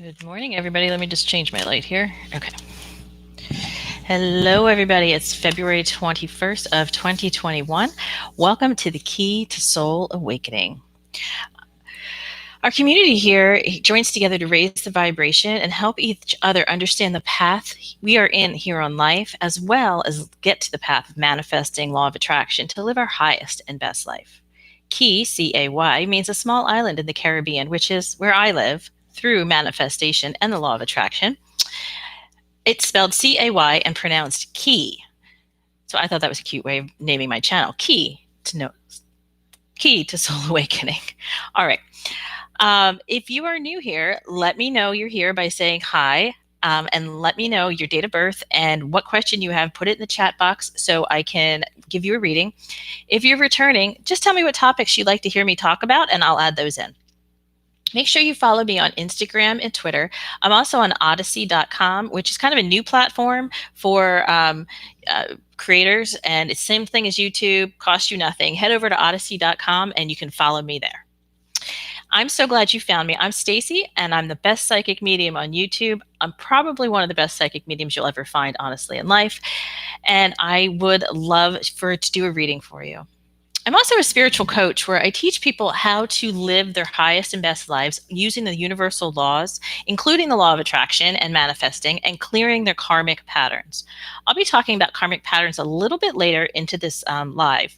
Good morning, everybody. Let me just change my light here. Okay. Hello, everybody. It's February 21st of 2021. Welcome to the Key to Soul Awakening. Our community here joins together to raise the vibration and help each other understand the path we are in here on life, as well as get to the path of manifesting law of attraction to live our highest and best life. Key, C-A-Y, means a small island in the Caribbean, which is where I live, through manifestation and the law of attraction. It's spelled C-A-Y and pronounced key. So I thought that was a cute way of naming my channel. Key to Soul Awakening. All right. If you are new here, let me know you're here by saying hi, and let me know your date of birth and what question you have. Put it in the chat box so I can give you a reading. If you're returning, just tell me what topics you'd like to hear me talk about, and I'll add those in. Make sure you follow me on Instagram and Twitter. I'm also on Odyssey.com, which is kind of a new platform for creators, and it's the same thing as YouTube, costs you nothing. Head over to Odyssey.com and you can follow me there. I'm so glad you found me. I'm Stacy, and I'm the best psychic medium on YouTube. I'm probably one of the best psychic mediums you'll ever find, honestly, in life, and I would love to do a reading for you. I'm also a spiritual coach where I teach people how to live their highest and best lives using the universal laws, including the law of attraction and manifesting, and clearing their karmic patterns. I'll be talking about karmic patterns a little bit later into this live.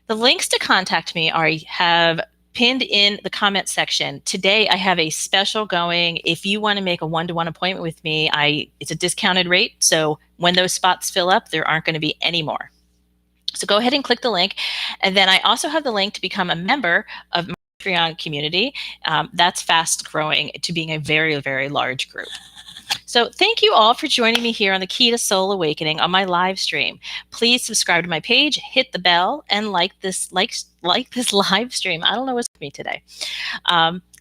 The links to contact me I have pinned in the comment section. Today I have a special going. If you want to make a one-to-one appointment with me, it's a discounted rate. So when those spots fill up, there aren't going to be any more. So go ahead and click the link. And then I also have the link to become a member of my Patreon community. That's fast growing to being a very, very large group. So thank you all for joining me here on the Key to Soul Awakening on my live stream. Please subscribe to my page, hit the bell, and like this live stream. I don't know what's with me today.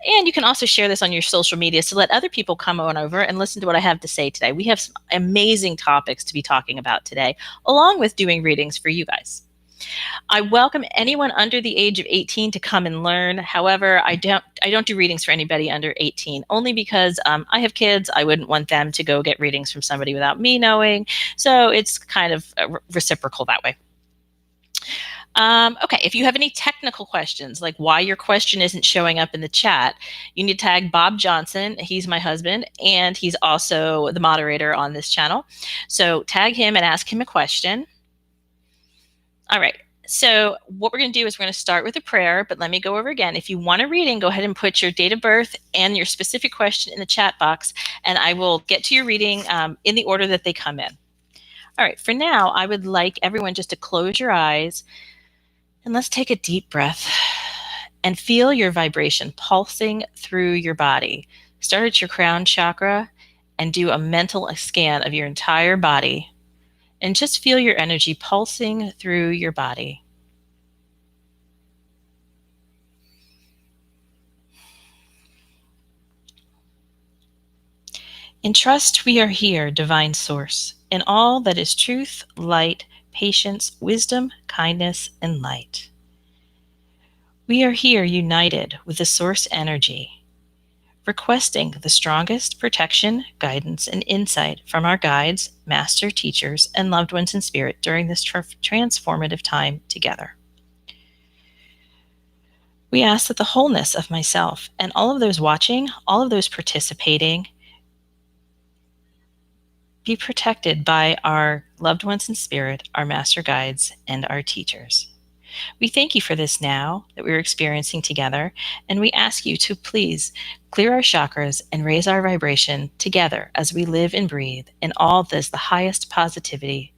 And you can also share this on your social media to let other people come on over and listen to what I have to say today. We have some amazing topics to be talking about today, along with doing readings for you guys. I welcome anyone under the age of 18 to come and learn. However, I don't do readings for anybody under 18, only because I have kids. I wouldn't want them to go get readings from somebody without me knowing. So it's kind of reciprocal that way. Okay, if you have any technical questions, like why your question isn't showing up in the chat, you need to tag Bob Johnson. He's my husband, and he's also the moderator on this channel. So tag him and ask him a question. All right, so what we're going to do is we're going to start with a prayer, but let me go over again. If you want a reading, go ahead and put your date of birth and your specific question in the chat box, and I will get to your reading in the order that they come in. All right, for now, I would like everyone just to close your eyes. And let's take a deep breath and feel your vibration pulsing through your body. Start at your crown chakra and do a mental scan of your entire body. And just feel your energy pulsing through your body. In trust, we are here, Divine Source, in all that is truth, light, patience, wisdom, kindness, and light. We are here united with the source energy, requesting the strongest protection, guidance, and insight from our guides, master teachers, and loved ones in spirit during this transformative time together. We ask that the wholeness of myself and all of those watching, all of those participating, be protected by our loved ones in spirit, our master guides, and our teachers. We thank you for this now that we're experiencing together, and we ask you to please clear our chakras and raise our vibration together as we live and breathe in all this, the highest positivity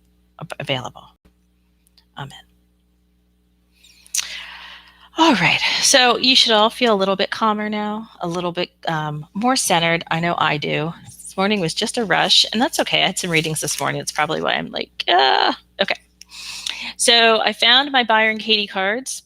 available. Amen. All right, so you should all feel a little bit calmer now, a little bit more centered. I know I do. This morning was just a rush, and that's okay. I had some readings this morning. That's probably why I'm like, okay. So I found my Byron Katie cards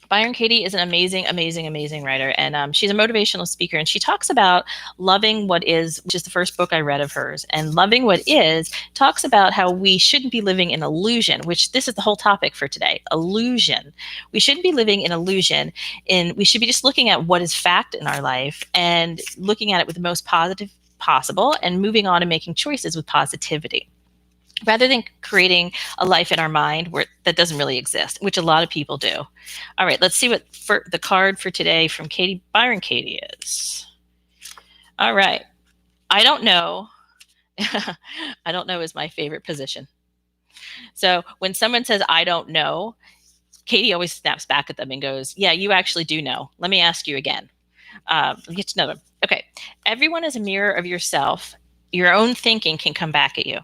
Byron Katie is an amazing, amazing, amazing writer, and she's a motivational speaker. And she talks about loving what is, which is the first book I read of hers. And loving what is talks about how we shouldn't be living in illusion, which this is the whole topic for today: illusion. We shouldn't be living in illusion. We should be just looking at what is fact in our life and looking at it with the most positive possible, and moving on and making choices with positivity, rather than creating a life in our mind that doesn't really exist, which a lot of people do. All right, let's see what the card for today from Byron Katie is. All right, I don't know. I don't know is my favorite position. So when someone says, I don't know, Katie always snaps back at them and goes, yeah, you actually do know. Let me ask you again. Let me get to know them. Okay, everyone is a mirror of yourself. Your own thinking can come back at you.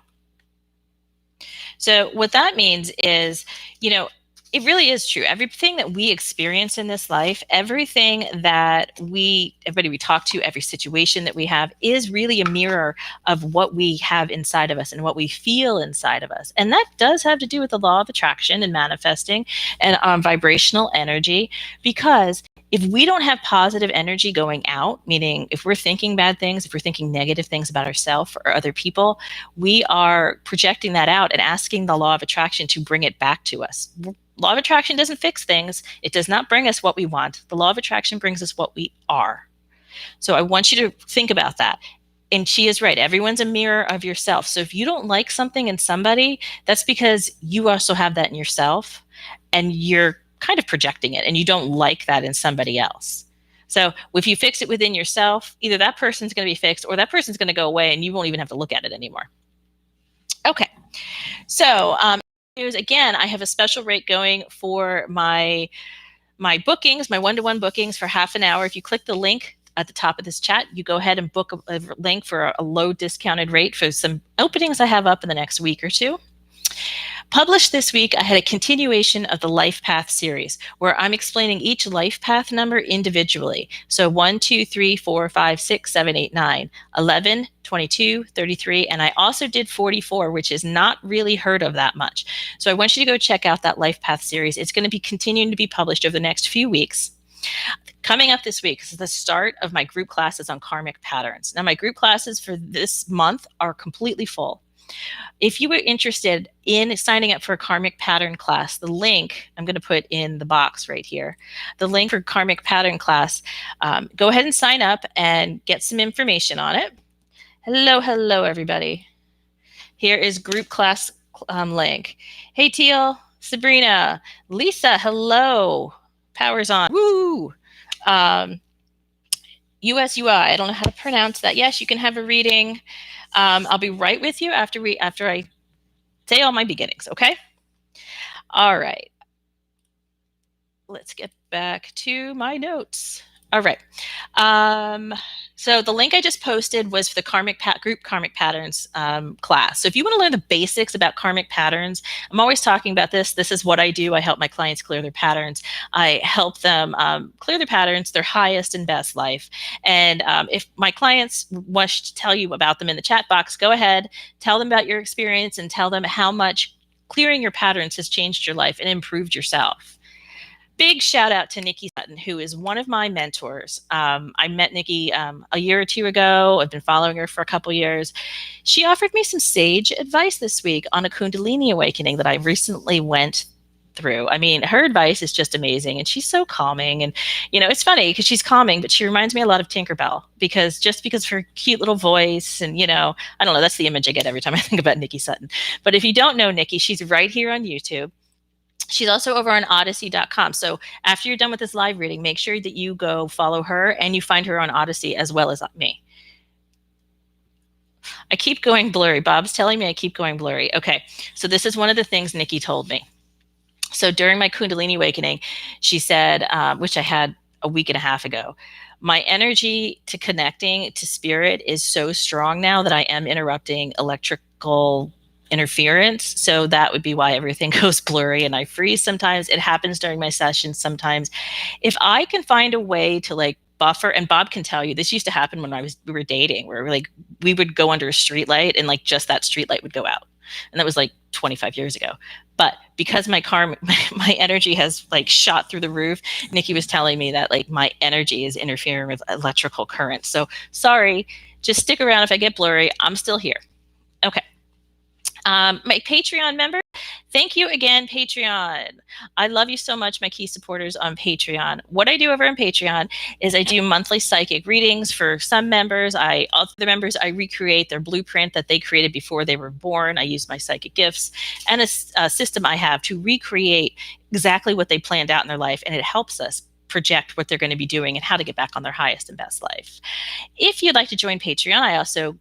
So what that means is, it really is true. Everything that we experience in this life, everything that everybody we talk to, every situation that we have is really a mirror of what we have inside of us and what we feel inside of us. And that does have to do with the law of attraction and manifesting and vibrational energy, because if we don't have positive energy going out, meaning if we're thinking bad things, if we're thinking negative things about ourselves or other people, we are projecting that out and asking the law of attraction to bring it back to us. Law of attraction doesn't fix things. It does not bring us what we want. The law of attraction brings us what we are. So I want you to think about that. And she is right. Everyone's a mirror of yourself. So if you don't like something in somebody, that's because you also have that in yourself, and you're kind of projecting it, and you don't like that in somebody else. So if you fix it within yourself, either that person's going to be fixed or that person's going to go away and you won't even have to look at it anymore. Okay. So again, I have a special rate going for my bookings, my one-to-one bookings for half an hour. If you click the link at the top of this chat, you go ahead and book a link for a low discounted rate for some openings I have up in the next week or two. Published this week, I had a continuation of the Life Path series, where I'm explaining each life path number individually. So 1, 2, 3, 4, 5, 6, 7, 8, 9, 11, 22, 33, and I also did 44, which is not really heard of that much. So I want you to go check out that Life Path series. It's going to be continuing to be published over the next few weeks. Coming up this week is the start of my group classes on karmic patterns. Now, my group classes for this month are completely full. If you were interested in signing up for a karmic pattern class, the link I'm going to put in the box right here, the link for karmic pattern class, go ahead and sign up and get some information on it. Hello, everybody. Here is group class link. Hey, Teal, Sabrina, Lisa, hello. Power's on. Woo! USUI, I don't know how to pronounce that. Yes, you can have a reading. I'll be right with you after I say all my beginnings, okay? All right. Let's get back to my notes. All right. So the link I just posted was for the group karmic patterns class. So if you want to learn the basics about karmic patterns, I'm always talking about this. This is what I do. I help my clients clear their patterns. I help them clear their patterns, their highest and best life. And if my clients wish to tell you about them in the chat box, go ahead, tell them about your experience and tell them how much clearing your patterns has changed your life and improved yourself. Big shout out to Nikki Sutton, who is one of my mentors. I met Nikki a year or two ago. I've been following her for a couple years. She offered me some sage advice this week on a Kundalini awakening that I recently went through. I mean, her advice is just amazing, and she's so calming. And, it's funny because she's calming, but she reminds me a lot of Tinkerbell because of her cute little voice. And, I don't know, that's the image I get every time I think about Nikki Sutton. But if you don't know Nikki, she's right here on YouTube. She's also over on Odyssey.com. So after you're done with this live reading, make sure that you go follow her and you find her on Odyssey as well as me. I keep going blurry. Bob's telling me I keep going blurry. Okay, so this is one of the things Nikki told me. So during my Kundalini awakening, she said, which I had a week and a half ago, my energy to connecting to spirit is so strong now that I am interrupting electrical interference. So that would be why everything goes blurry and I freeze sometimes. It happens during my sessions sometimes. If I can find a way to buffer. And Bob can tell you, this used to happen when we were dating, where we would go under a street light and like just that street light would go out. And that was like 25 years ago. But because my energy has like shot through the roof, Nikki was telling me that like my energy is interfering with electrical current. So sorry, just stick around. If I get blurry, I'm still here. Okay. My Patreon member, thank you again, Patreon. I love you so much, my key supporters on Patreon. What I do over on Patreon is I do monthly psychic readings for some members. Other members, I recreate their blueprint that they created before they were born. I use my psychic gifts and a system I have to recreate exactly what they planned out in their life, and it helps us project what they're going to be doing and how to get back on their highest and best life. If you'd like to join Patreon, I also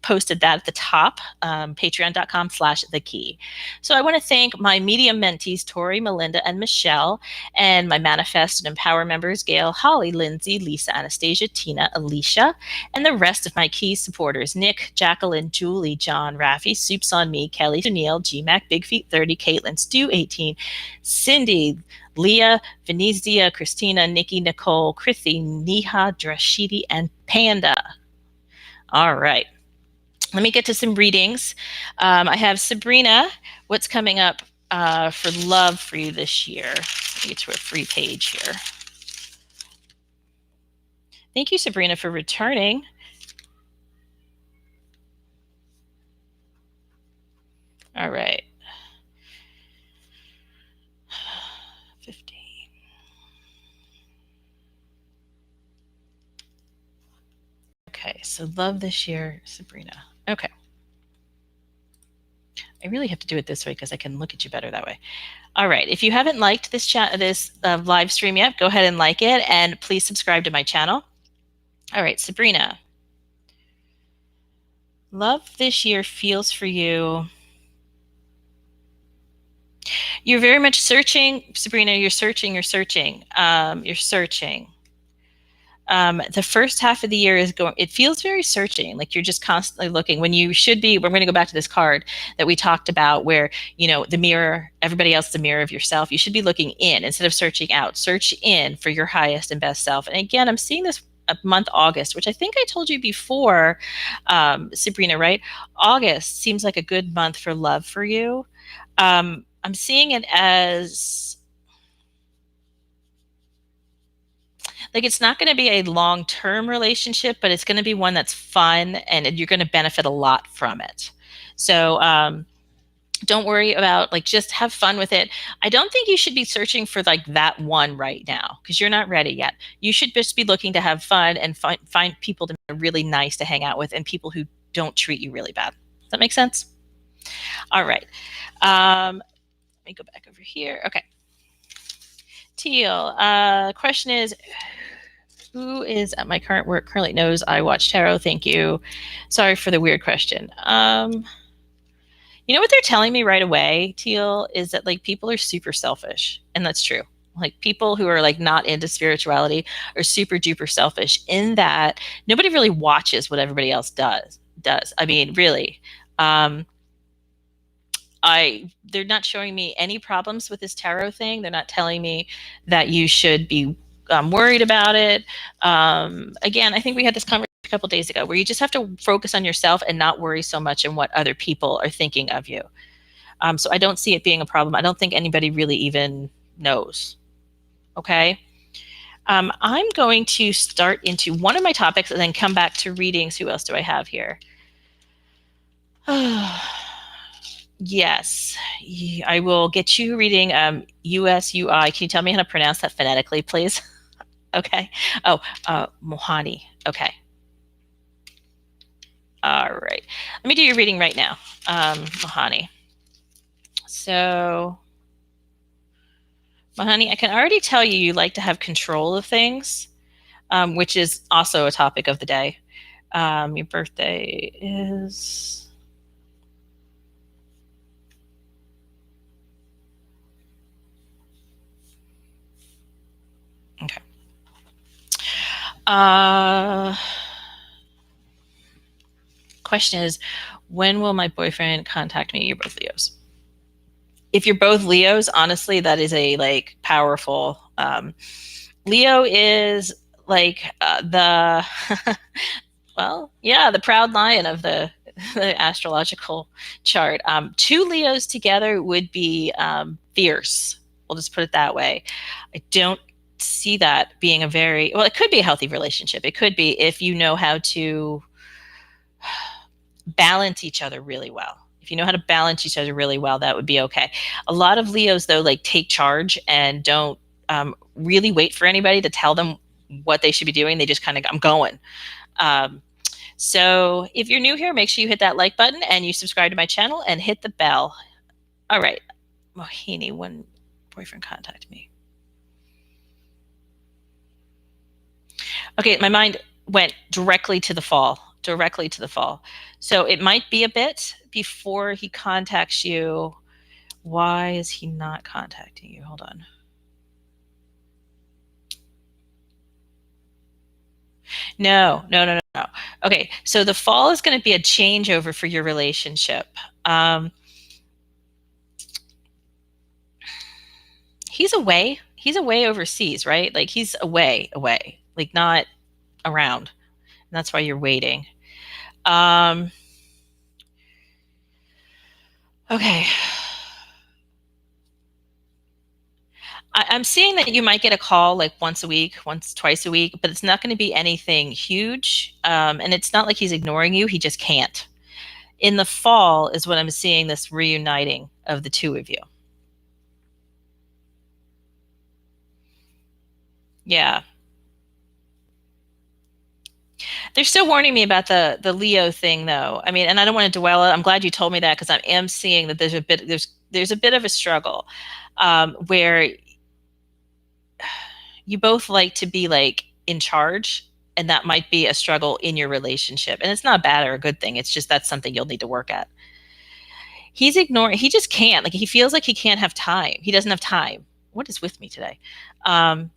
posted that at the top, patreon.com/thekey. So I want to thank my medium mentees, Tori, Melinda, and Michelle, and my Manifest and Empower members, Gail, Holly, Lindsay, Lisa, Anastasia, Tina, Alicia, and the rest of my key supporters, Nick, Jacqueline, Julie, John, Rafi, Soups on Me, Kelly, Sunil, GMAC, Big Feet 30, Caitlin, Stu 18, Cindy, Leah, Venezia, Christina, Nikki, Nicole, Krithi, Neha, Drashidi, and Panda. All right. Let me get to some readings. I have Sabrina. What's coming up for love for you this year? Let me get to a free page here. Thank you, Sabrina, for returning. All right. 15. Okay, so love this year, Sabrina. Okay. I really have to do it this way because I can look at you better that way. All right. If you haven't liked this live stream yet, go ahead and like it, and please subscribe to my channel. All right, Sabrina. Love this year feels for you. You're very much searching, Sabrina. You're searching. You're searching. You're searching. The first half of the year it feels very searching, like you're just constantly looking when you should be. We're going to go back to this card that we talked about where, the mirror, everybody else is the mirror of yourself. You should be looking in instead of searching out. Search in for your highest and best self. And again, I'm seeing this month, August, which I think I told you before, Sabrina, right? August seems like a good month for love for you. I'm seeing it as like it's not going to be a long-term relationship, but it's going to be one that's fun and you're going to benefit a lot from it. So don't worry about, like, just have fun with it. I don't think you should be searching for like that one right now because you're not ready yet. You should just be looking to have fun and find people that are really nice to hang out with and people who don't treat you really bad. Does that make sense? All right. Let me go back over here. Okay. Teal, question is, who is at my current work currently knows I watch tarot? Thank you. Sorry for the weird question. You know what they're telling me right away, Teal, is that like people are super selfish, and that's true. Like people who are like not into spirituality are super duper selfish in that nobody really watches what everybody else does. I mean, really. They're not showing me any problems with this tarot thing. They're not telling me that you should be worried about it. Again, I think we had this conversation a couple days ago where you just have to focus on yourself and not worry so much on what other people are thinking of you. So I don't see it being a problem. I don't think anybody really even knows. Okay. I'm going to start into one of my topics and then come back to readings. Who else do I have here? Yes, I will get you reading USUI. Can you tell me how to pronounce that phonetically, please? Okay. Oh, Mohani. Okay. All right. Let me do your reading right now, Mohani. So, Mohani, I can already tell you like to have control of things, which is also a topic of the day. Your birthday is... Okay. Question is, when will my boyfriend contact me? You're both Leos. If you're both Leos, honestly, that is a like powerful Leo is like the well, yeah, the proud lion of the astrological chart. Two Leos together would be fierce. We'll just put it that way. I don't see that being a very well. It could be a healthy relationship. It could be if you know how to balance each other really well. If you know how to balance each other really well, that would be okay. A lot of Leos, though, like take charge and don't really wait for anybody to tell them what they should be doing. They just kind of, I'm going. Um, so if you're new here, make sure you hit that like button and you subscribe to my channel and hit the bell. All right. Mohini, when boyfriend contacted me. Okay, my mind went directly to the fall, directly to the fall. So it might be a bit before he contacts you. Why is he not contacting you? Hold on. No, no, no, no, no. Okay, so the fall is going to be a changeover for your relationship. He's away. He's away overseas, right? Like he's away, like not around. And that's why you're waiting. Um, okay. I'm seeing that you might get a call like once a week, once, twice a week, but it's not going to be anything huge. And it's not like he's ignoring you. He just can't. In the fall is when I'm seeing this reuniting of the two of you. Yeah. They're still warning me about the Leo thing though. I mean, and I don't want to dwell. I'm glad you told me that because I am seeing that there's a bit of a struggle where you both like to be like in charge, and that might be a struggle in your relationship. And it's not bad or a good thing. It's just that's something you'll need to work at. He's ignoring. He just can't. Like he feels like he can't have time. He doesn't have time. What is with me today? Um,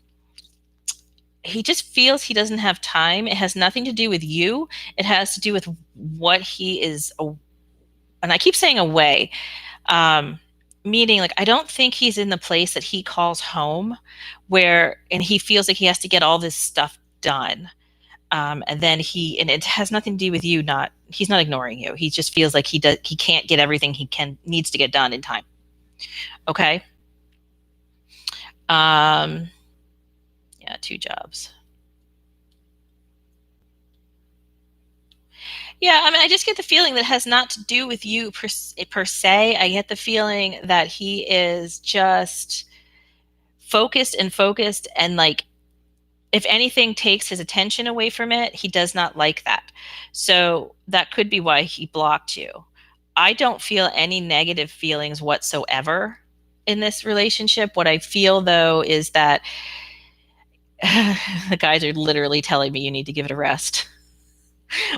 he just feels he doesn't have time. It has nothing to do with you. It has to do with what he is, and I keep saying away, meaning like I don't think he's in the place that he calls home, where and he feels like he has to get all this stuff done. And then and it has nothing to do with you. Not he's not ignoring you. He just feels like he can't get everything he needs to get done in time. Okay. Yeah, two jobs. Yeah, I mean, I just get the feeling that it has not to do with you per se. I get the feeling that he is just focused and like if anything takes his attention away from it, he does not like that. So that could be why he blocked you. I don't feel any negative feelings whatsoever in this relationship. What I feel though is that the guys are literally telling me you need to give it a rest.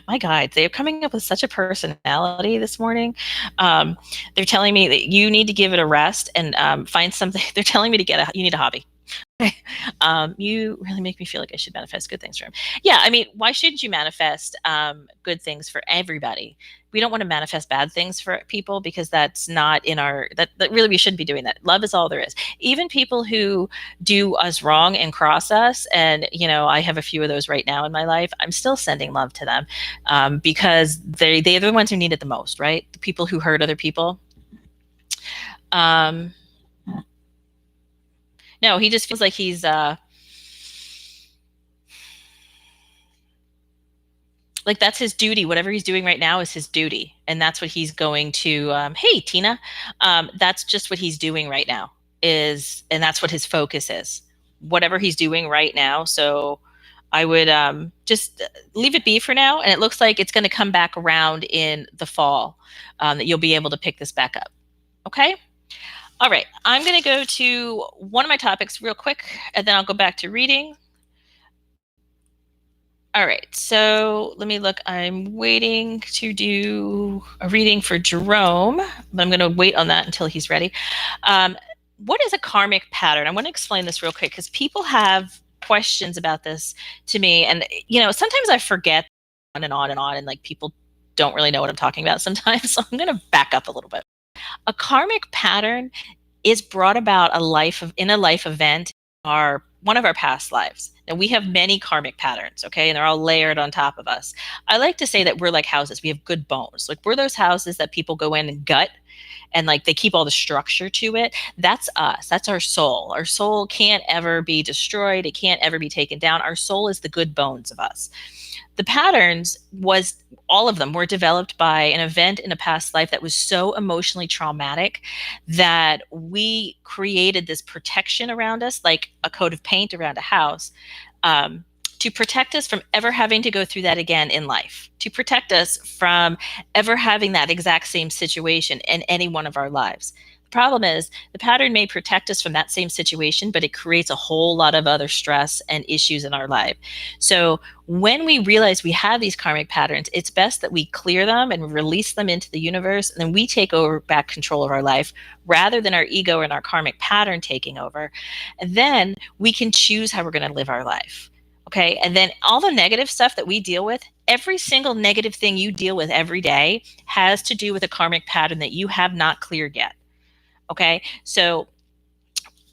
My God, they're coming up with such a personality this morning. They're telling me that you need to give it a rest and find something. They're telling me you need a hobby. You really make me feel like I should manifest good things for him. Yeah, I mean, why shouldn't you manifest good things for everybody? We don't want to manifest bad things for people because that's not in that really we shouldn't be doing that. Love is all there is. Even people who do us wrong and cross us, and I have a few of those right now in my life. I'm still sending love to them because they're the ones who need it the most, right? The people who hurt other people. No, he just feels like he's like that's his duty. Whatever he's doing right now is his duty, and that's what he's going to. Hey, Tina, that's just what he's doing right now and that's what his focus is. Whatever he's doing right now. So I would just leave it be for now, and it looks like it's going to come back around in the fall. That you'll be able to pick this back up. Okay. All right, I'm going to go to one of my topics real quick, and then I'll go back to reading. All right, so let me look. I'm waiting to do a reading for Jerome, but I'm going to wait on that until he's ready. What is a karmic pattern? I want to explain this real quick because people have questions about this to me, and sometimes I forget on and on and on, and like people don't really know what I'm talking about sometimes. So I'm going to back up a little bit. A karmic pattern is brought about in a life event our one of our past lives. Now we have many karmic patterns, okay, and they're all layered on top of us. I like to say that we're like houses. We have good bones. Like we're those houses that people go in and gut and like they keep all the structure to it. That's us. That's our soul. Our soul can't ever be destroyed. It can't ever be taken down. Our soul is the good bones of us. The patterns was all of them were developed by an event in a past life that was so emotionally traumatic that we created this protection around us, like a coat of paint around a house, um, to protect us from ever having to go through that again in life, to protect us from ever having that exact same situation in any one of our lives. The problem is the pattern may protect us from that same situation, but it creates a whole lot of other stress and issues in our life. So when we realize we have these karmic patterns, it's best that we clear them and release them into the universe, and then we take over back control of our life rather than our ego and our karmic pattern taking over. And then we can choose how we're going to live our life. Okay. And then all the negative stuff that we deal with, every single negative thing you deal with every day has to do with a karmic pattern that you have not cleared yet. Okay. So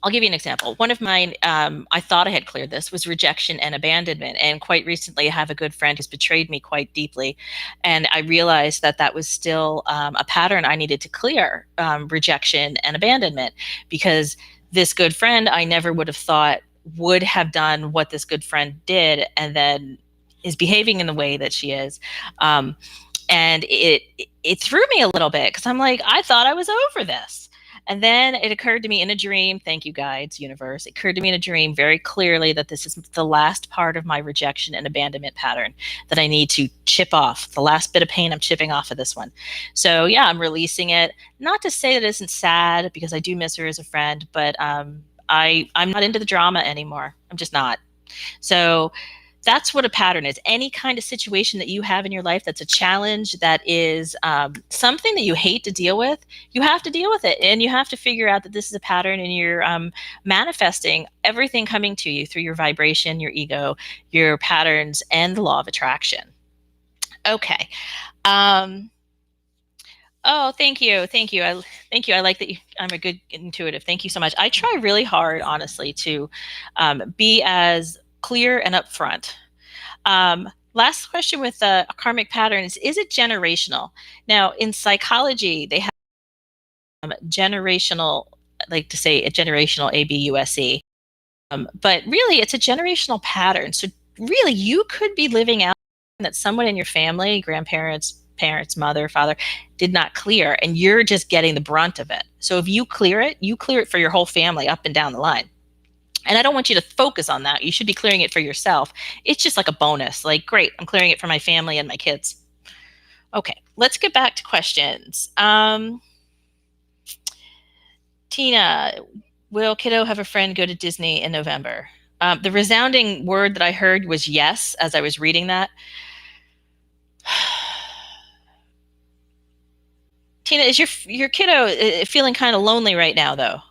I'll give you an example. One of mine, I thought I had cleared this, was rejection and abandonment. And quite recently, I have a good friend who's betrayed me quite deeply. And I realized that that was still a pattern I needed to clear, rejection and abandonment, because this good friend I never would have thought would have done what this good friend did and then is behaving in the way that she is. And it threw me a little bit because I'm like, I thought I was over this. And then it occurred to me in a dream, thank you guides, universe, it occurred to me in a dream very clearly that this is the last part of my rejection and abandonment pattern that I need to chip off. The last bit of pain I'm chipping off of this one. So yeah, I'm releasing it. Not to say that it isn't sad because I do miss her as a friend, but I'm not into the drama anymore. I'm just not. So that's what a pattern is. Any kind of situation that you have in your life that's a challenge, that is something that you hate to deal with, you have to deal with it. And you have to figure out that this is a pattern, and you're manifesting everything coming to you through your vibration, your ego, your patterns, and the law of attraction. Okay. Oh, thank you. Thank you. Thank you. I like that I'm a good intuitive. Thank you so much. I try really hard, honestly, to be as clear and upfront. Last question with karmic patterns: is it generational? Now, in psychology, they have generational, I like to say a generational ABUSE, but really it's a generational pattern. So really, you could be living out that someone in your family, grandparents, parents, mother, father, did not clear, and you're just getting the brunt of it. So if you clear it for your whole family up and down the line. And I don't want you to focus on that. You should be clearing it for yourself. It's just like a bonus. Like, great, I'm clearing it for my family and my kids. Okay, let's get back to questions. Tina, will kiddo have a friend go to Disney in November? The resounding word that I heard was yes as I was reading that. Tina, is your kiddo feeling kind of lonely right now, though?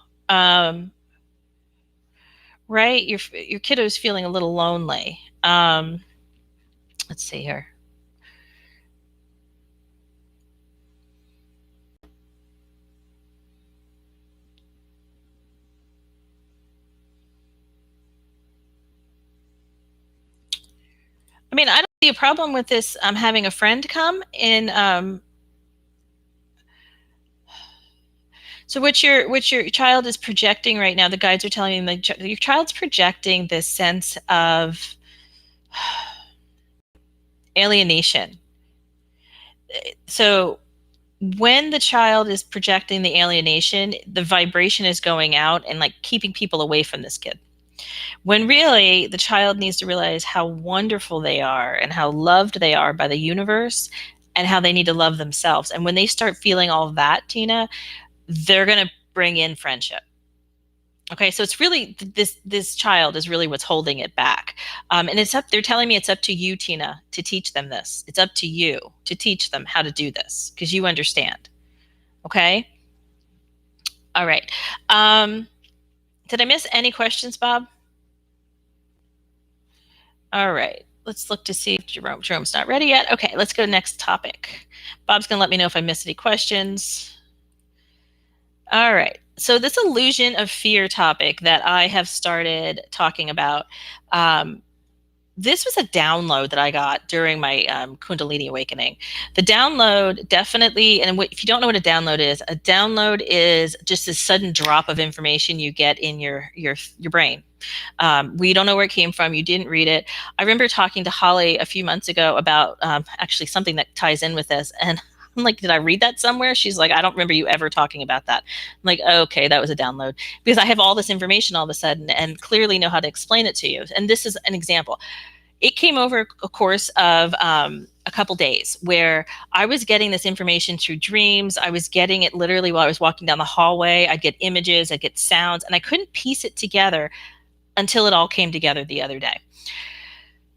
Right? Your kiddo's feeling a little lonely. Let's see here. I mean, I don't see a problem with this having a friend come in. So what your child is projecting right now, the guides are telling me that your child's projecting this sense of alienation. So when the child is projecting the alienation, the vibration is going out and like keeping people away from this kid. When really the child needs to realize how wonderful they are and how loved they are by the universe and how they need to love themselves. And when they start feeling all of that, Tina, they're going to bring in friendship. Okay, so it's really this child is really what's holding it back, and it's up. They're telling me it's up to you, Tina, to teach them this. It's up to you to teach them how to do this because you understand. Okay. All right. Did I miss any questions, Bob? All right. Let's look to see if Jerome's not ready yet. Okay, let's go to the next topic. Bob's going to let me know if I missed any questions. All right. So this illusion of fear topic that I have started talking about, um, this was a download that I got during my Kundalini awakening. The download definitely, and if you don't know what a download is just a sudden drop of information you get in your brain. We don't know where it came from. You didn't read it. I remember talking to Holly a few months ago about actually something that ties in with this. And I'm like, did I read that somewhere? She's like, I don't remember you ever talking about that. I'm like, okay, that was a download because I have all this information all of a sudden and clearly know how to explain it to you. And this is an example. It came over a course of a couple days where I was getting this information through dreams. I was getting it literally while I was walking down the hallway. I'd get images, I'd get sounds, and I couldn't piece it together until it all came together the other day.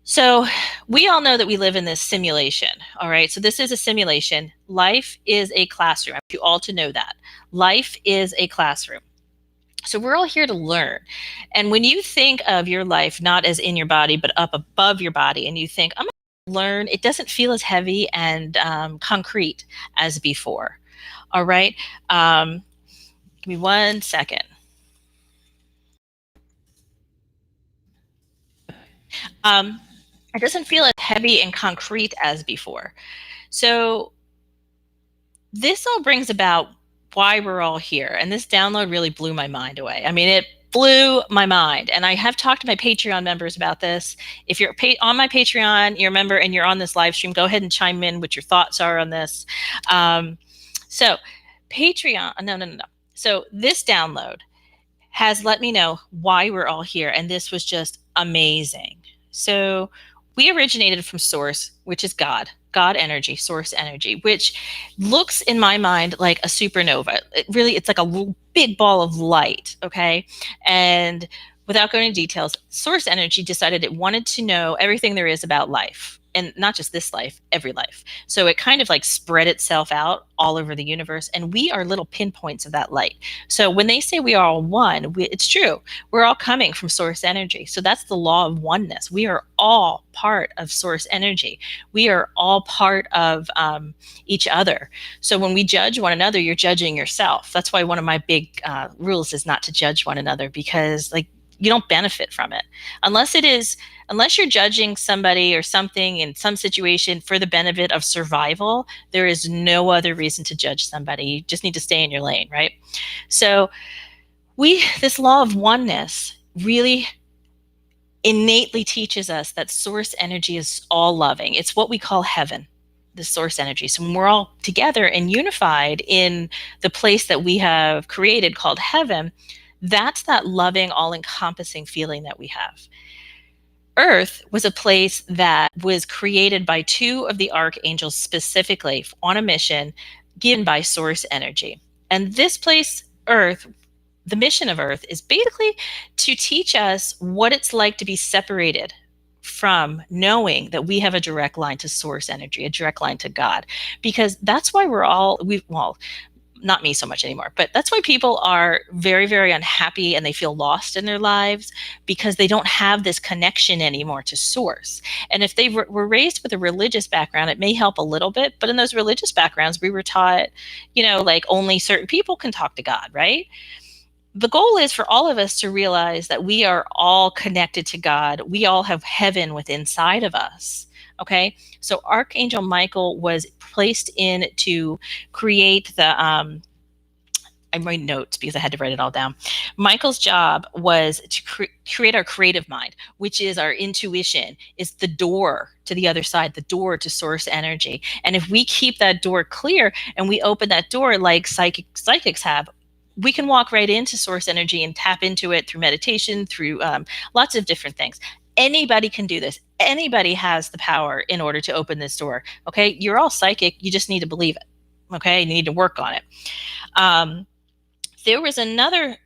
So we all know that we live in this simulation. All right. So this is a simulation. Life is a classroom. I want you all to know that. Life is a classroom. So we're all here to learn. And when you think of your life not as in your body, but up above your body, and you think, I'm going to learn, it doesn't feel as heavy and concrete as before. All right. Give me 1 second. It doesn't feel as heavy and concrete as before. So this all brings about why we're all here. And this download really blew my mind away. I mean, it blew my mind. And I have talked to my Patreon members about this. If you're on my Patreon, you're a member and you're on this live stream, go ahead and chime in what your thoughts are on this. So Patreon, no. So this download has let me know why we're all here. And this was just amazing. So we originated from source, which is God energy, source energy, which looks in my mind like a supernova. It's like a big ball of light. Okay. And without going into details, source energy decided it wanted to know everything there is about life. And not just this life, every life. So it kind of like spread itself out all over the universe. And we are little pinpoints of that light. So when they say we are all one, it's true. We're all coming from source energy. So that's the law of oneness. We are all part of source energy. We are all part of each other. So when we judge one another, you're judging yourself. That's why one of my big rules is not to judge one another, because like you don't benefit from it unless you're judging somebody or something in some situation for the benefit of survival. There is no other reason to judge somebody. You just need to stay in your lane, right? So this law of oneness really innately teaches us that source energy is all loving. It's what we call heaven, the source energy. So when we're all together and unified in the place that we have created called heaven, that's that loving, all-encompassing feeling that we have. Earth was a place that was created by two of the archangels specifically on a mission given by source energy. And this place, Earth, the mission of Earth is basically to teach us what it's like to be separated from knowing that we have a direct line to source energy, a direct line to God. Because that's why not me so much anymore, but that's why people are very, very unhappy and they feel lost in their lives, because they don't have this connection anymore to source. And if they were raised with a religious background, it may help a little bit, but in those religious backgrounds, we were taught, like only certain people can talk to God, right? The goal is for all of us to realize that we are all connected to God. We all have heaven within inside of us. Okay, so Archangel Michael was placed in to create the I write notes because I had to write it all down. Michael's job was to create our creative mind, which is our intuition, is the door to the other side, the door to source energy. And if we keep that door clear and we open that door like psychics have, we can walk right into source energy and tap into it through meditation, through lots of different things. Anybody can do this. Anybody has the power in order to open this door. Okay, you're all psychic. You just need to believe it. Okay, you need to work on it. There was another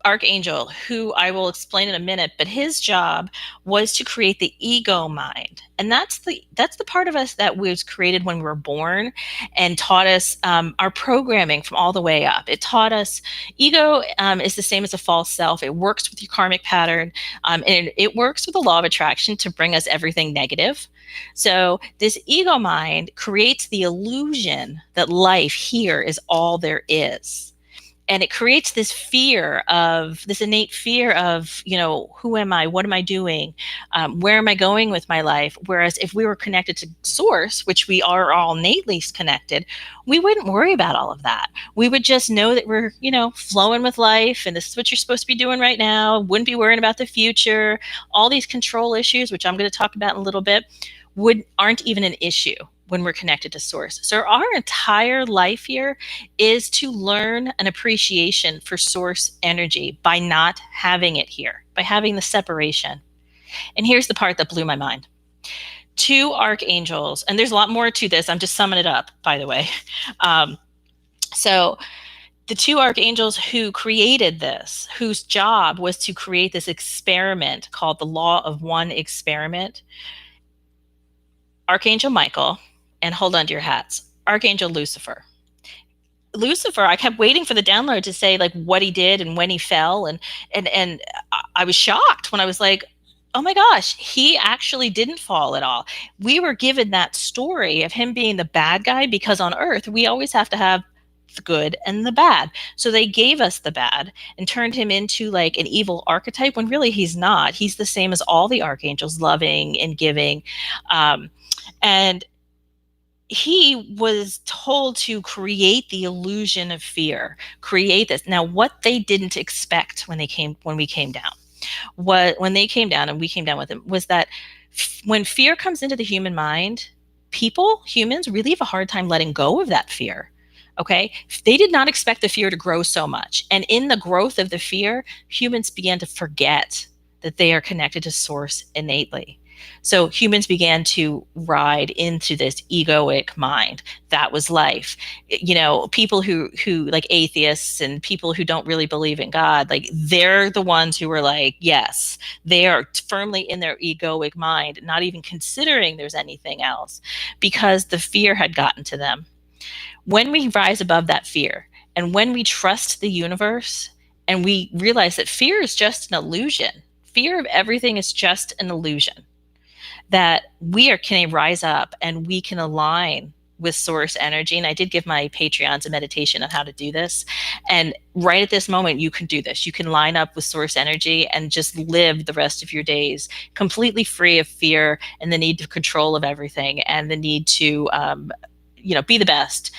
archangel who I will explain in a minute, but his job was to create the ego mind. And that's the part of us that was created when we were born and taught us our programming from all the way up. It taught us ego is the same as a false self. It works with your karmic pattern, and it works with the law of attraction to bring us everything negative. So this ego mind creates the illusion that life here is all there is. And it creates this fear of this innate fear of, who am I? What am I doing? Where am I going with my life? Whereas if we were connected to source, which we are all innately connected, we wouldn't worry about all of that. We would just know that we're, flowing with life, and this is what you're supposed to be doing right now. Wouldn't be worrying about the future. All these control issues, which I'm going to talk about in a little bit, aren't even an issue when we're connected to source. So our entire life here is to learn an appreciation for source energy by not having it here, by having the separation. And here's the part that blew my mind. 2 archangels, and there's a lot more to this. I'm just summing it up, by the way. So the 2 archangels who created this, whose job was to create this experiment called the Law of One experiment, Archangel Michael, and hold on to your hats, Archangel Lucifer. Lucifer, I kept waiting for the download to say like what he did and when he fell, and I was shocked when I was like, oh my gosh, he actually didn't fall at all. We were given that story of him being the bad guy because on Earth we always have to have the good and the bad. So they gave us the bad and turned him into like an evil archetype when really he's not. He's the same as all the archangels, loving and giving. And he was told to create the illusion of fear, create this. Now, what they didn't expect when we came down, when they came down and we came down with them, was that when fear comes into the human mind, humans really have a hard time letting go of that fear. Okay. They did not expect the fear to grow so much. And in the growth of the fear, humans began to forget that they are connected to source innately. So humans began to ride into this egoic mind. That was life. People who like atheists and people who don't really believe in God, like they're the ones who were like, yes, they are firmly in their egoic mind, not even considering there's anything else because the fear had gotten to them. When we rise above that fear and when we trust the universe and we realize that fear is just an illusion, fear of everything is just an illusion, that we can rise up and we can align with source energy. And I did give my Patreons a meditation on how to do this. And right at this moment, you can do this. You can line up with source energy and just live the rest of your days completely free of fear and the need to control of everything and the need to, be the best,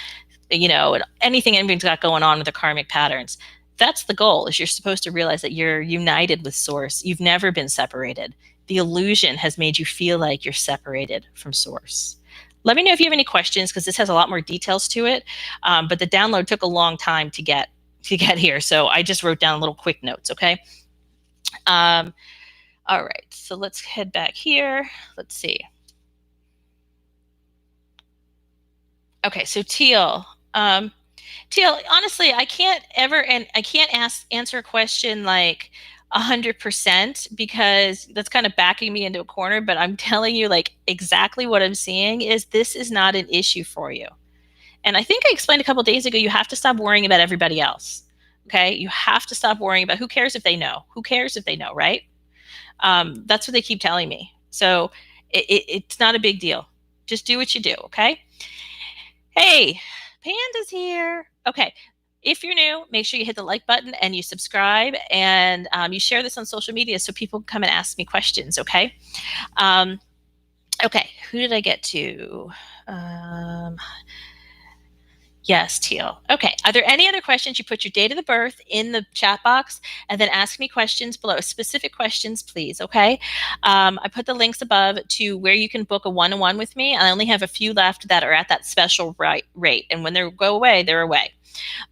and anything anybody's got going on with the karmic patterns. That's the goal, is you're supposed to realize that you're united with source. You've never been separated. The illusion has made you feel like you're separated from source. Let me know if you have any questions, because this has a lot more details to it. But the download took a long time to get here. So I just wrote down little quick notes, okay? All right, so let's head back here. Let's see. Okay, so Teal. Teal, honestly, I can't answer a question like 100% because that's kind of backing me into a corner, but I'm telling you like exactly what I'm seeing is this is not an issue for you. And I think I explained a couple of days ago, you have to stop worrying about everybody else. Okay. You have to stop worrying about who cares if they know. Who cares if they know, right? That's what they keep telling me. So it's not a big deal. Just do what you do. Okay. Hey, Panda's here. Okay. If you're new, make sure you hit the like button and you subscribe and you share this on social media so people can come and ask me questions, okay? Okay, who did I get to? Yes, Teal. Okay, are there any other questions? You put your date of birth in the chat box and then ask me questions below, specific questions, please, okay? I put the links above to where you can book a one-on-one with me. I only have a few left that are at that special rate, and when they go away, they're away.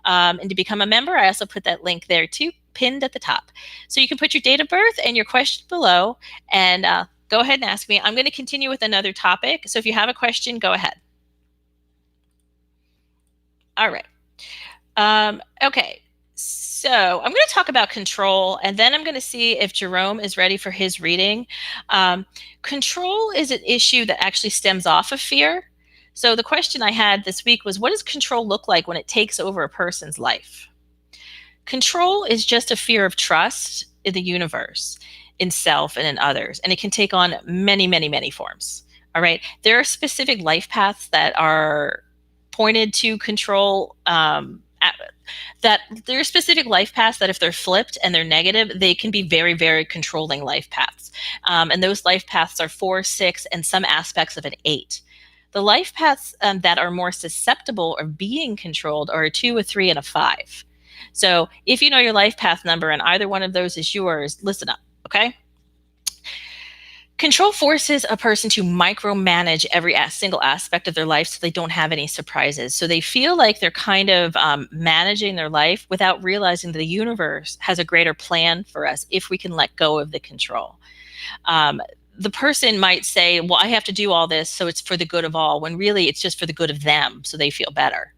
And to become a member, I also put that link there too, pinned at the top. So you can put your date of birth and your question below and go ahead and ask me. I'm going to continue with another topic. So if you have a question, go ahead. All right. Okay. So I'm going to talk about control, and then I'm going to see if Jerome is ready for his reading. Control is an issue that actually stems off of fear. So the question I had this week was, what does control look like when it takes over a person's life? Control is just a fear of trust in the universe, in self, and in others. And it can take on many, many, many forms. All right. There are specific life paths that are pointed to control. that there are specific life paths that if they're flipped and they're negative, they can be very, very controlling life paths. And those life paths are 4, 6, and some aspects of an 8. The life paths that are more susceptible of being controlled are a 2, a 3, and a 5. So if you know your life path number and either one of those is yours, listen up, okay? Control forces a person to micromanage every single aspect of their life so they don't have any surprises. So they feel like they're kind of managing their life without realizing that the universe has a greater plan for us if we can let go of the control. The person might say, well, I have to do all this, so it's for the good of all, when really it's just for the good of them, so they feel better.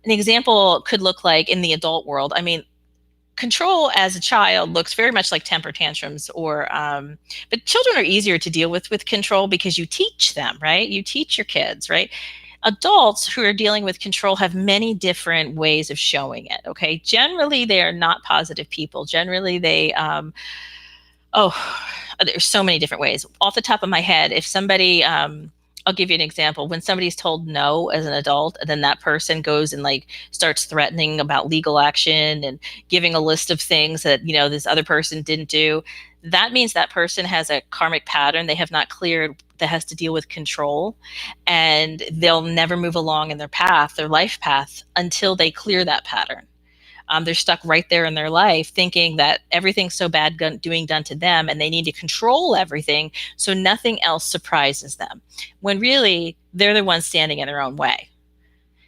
An example could look like in the adult world. I mean, control as a child looks very much like temper tantrums but children are easier to deal with control because you teach them, right? You teach your kids, right? Adults who are dealing with control have many different ways of showing it, okay? Generally, they are not positive people. Generally, there's so many different ways. Off the top of my head, if somebody, I'll give you an example. When somebody's told no as an adult, and then that person goes and like starts threatening about legal action and giving a list of things that, this other person didn't do, that means that person has a karmic pattern they have not cleared that has to deal with control, and they'll never move along in their path, their life path, until they clear that pattern. They're stuck right there in their life thinking that everything's so bad doing done to them and they need to control everything so nothing else surprises them, when really they're the ones standing in their own way.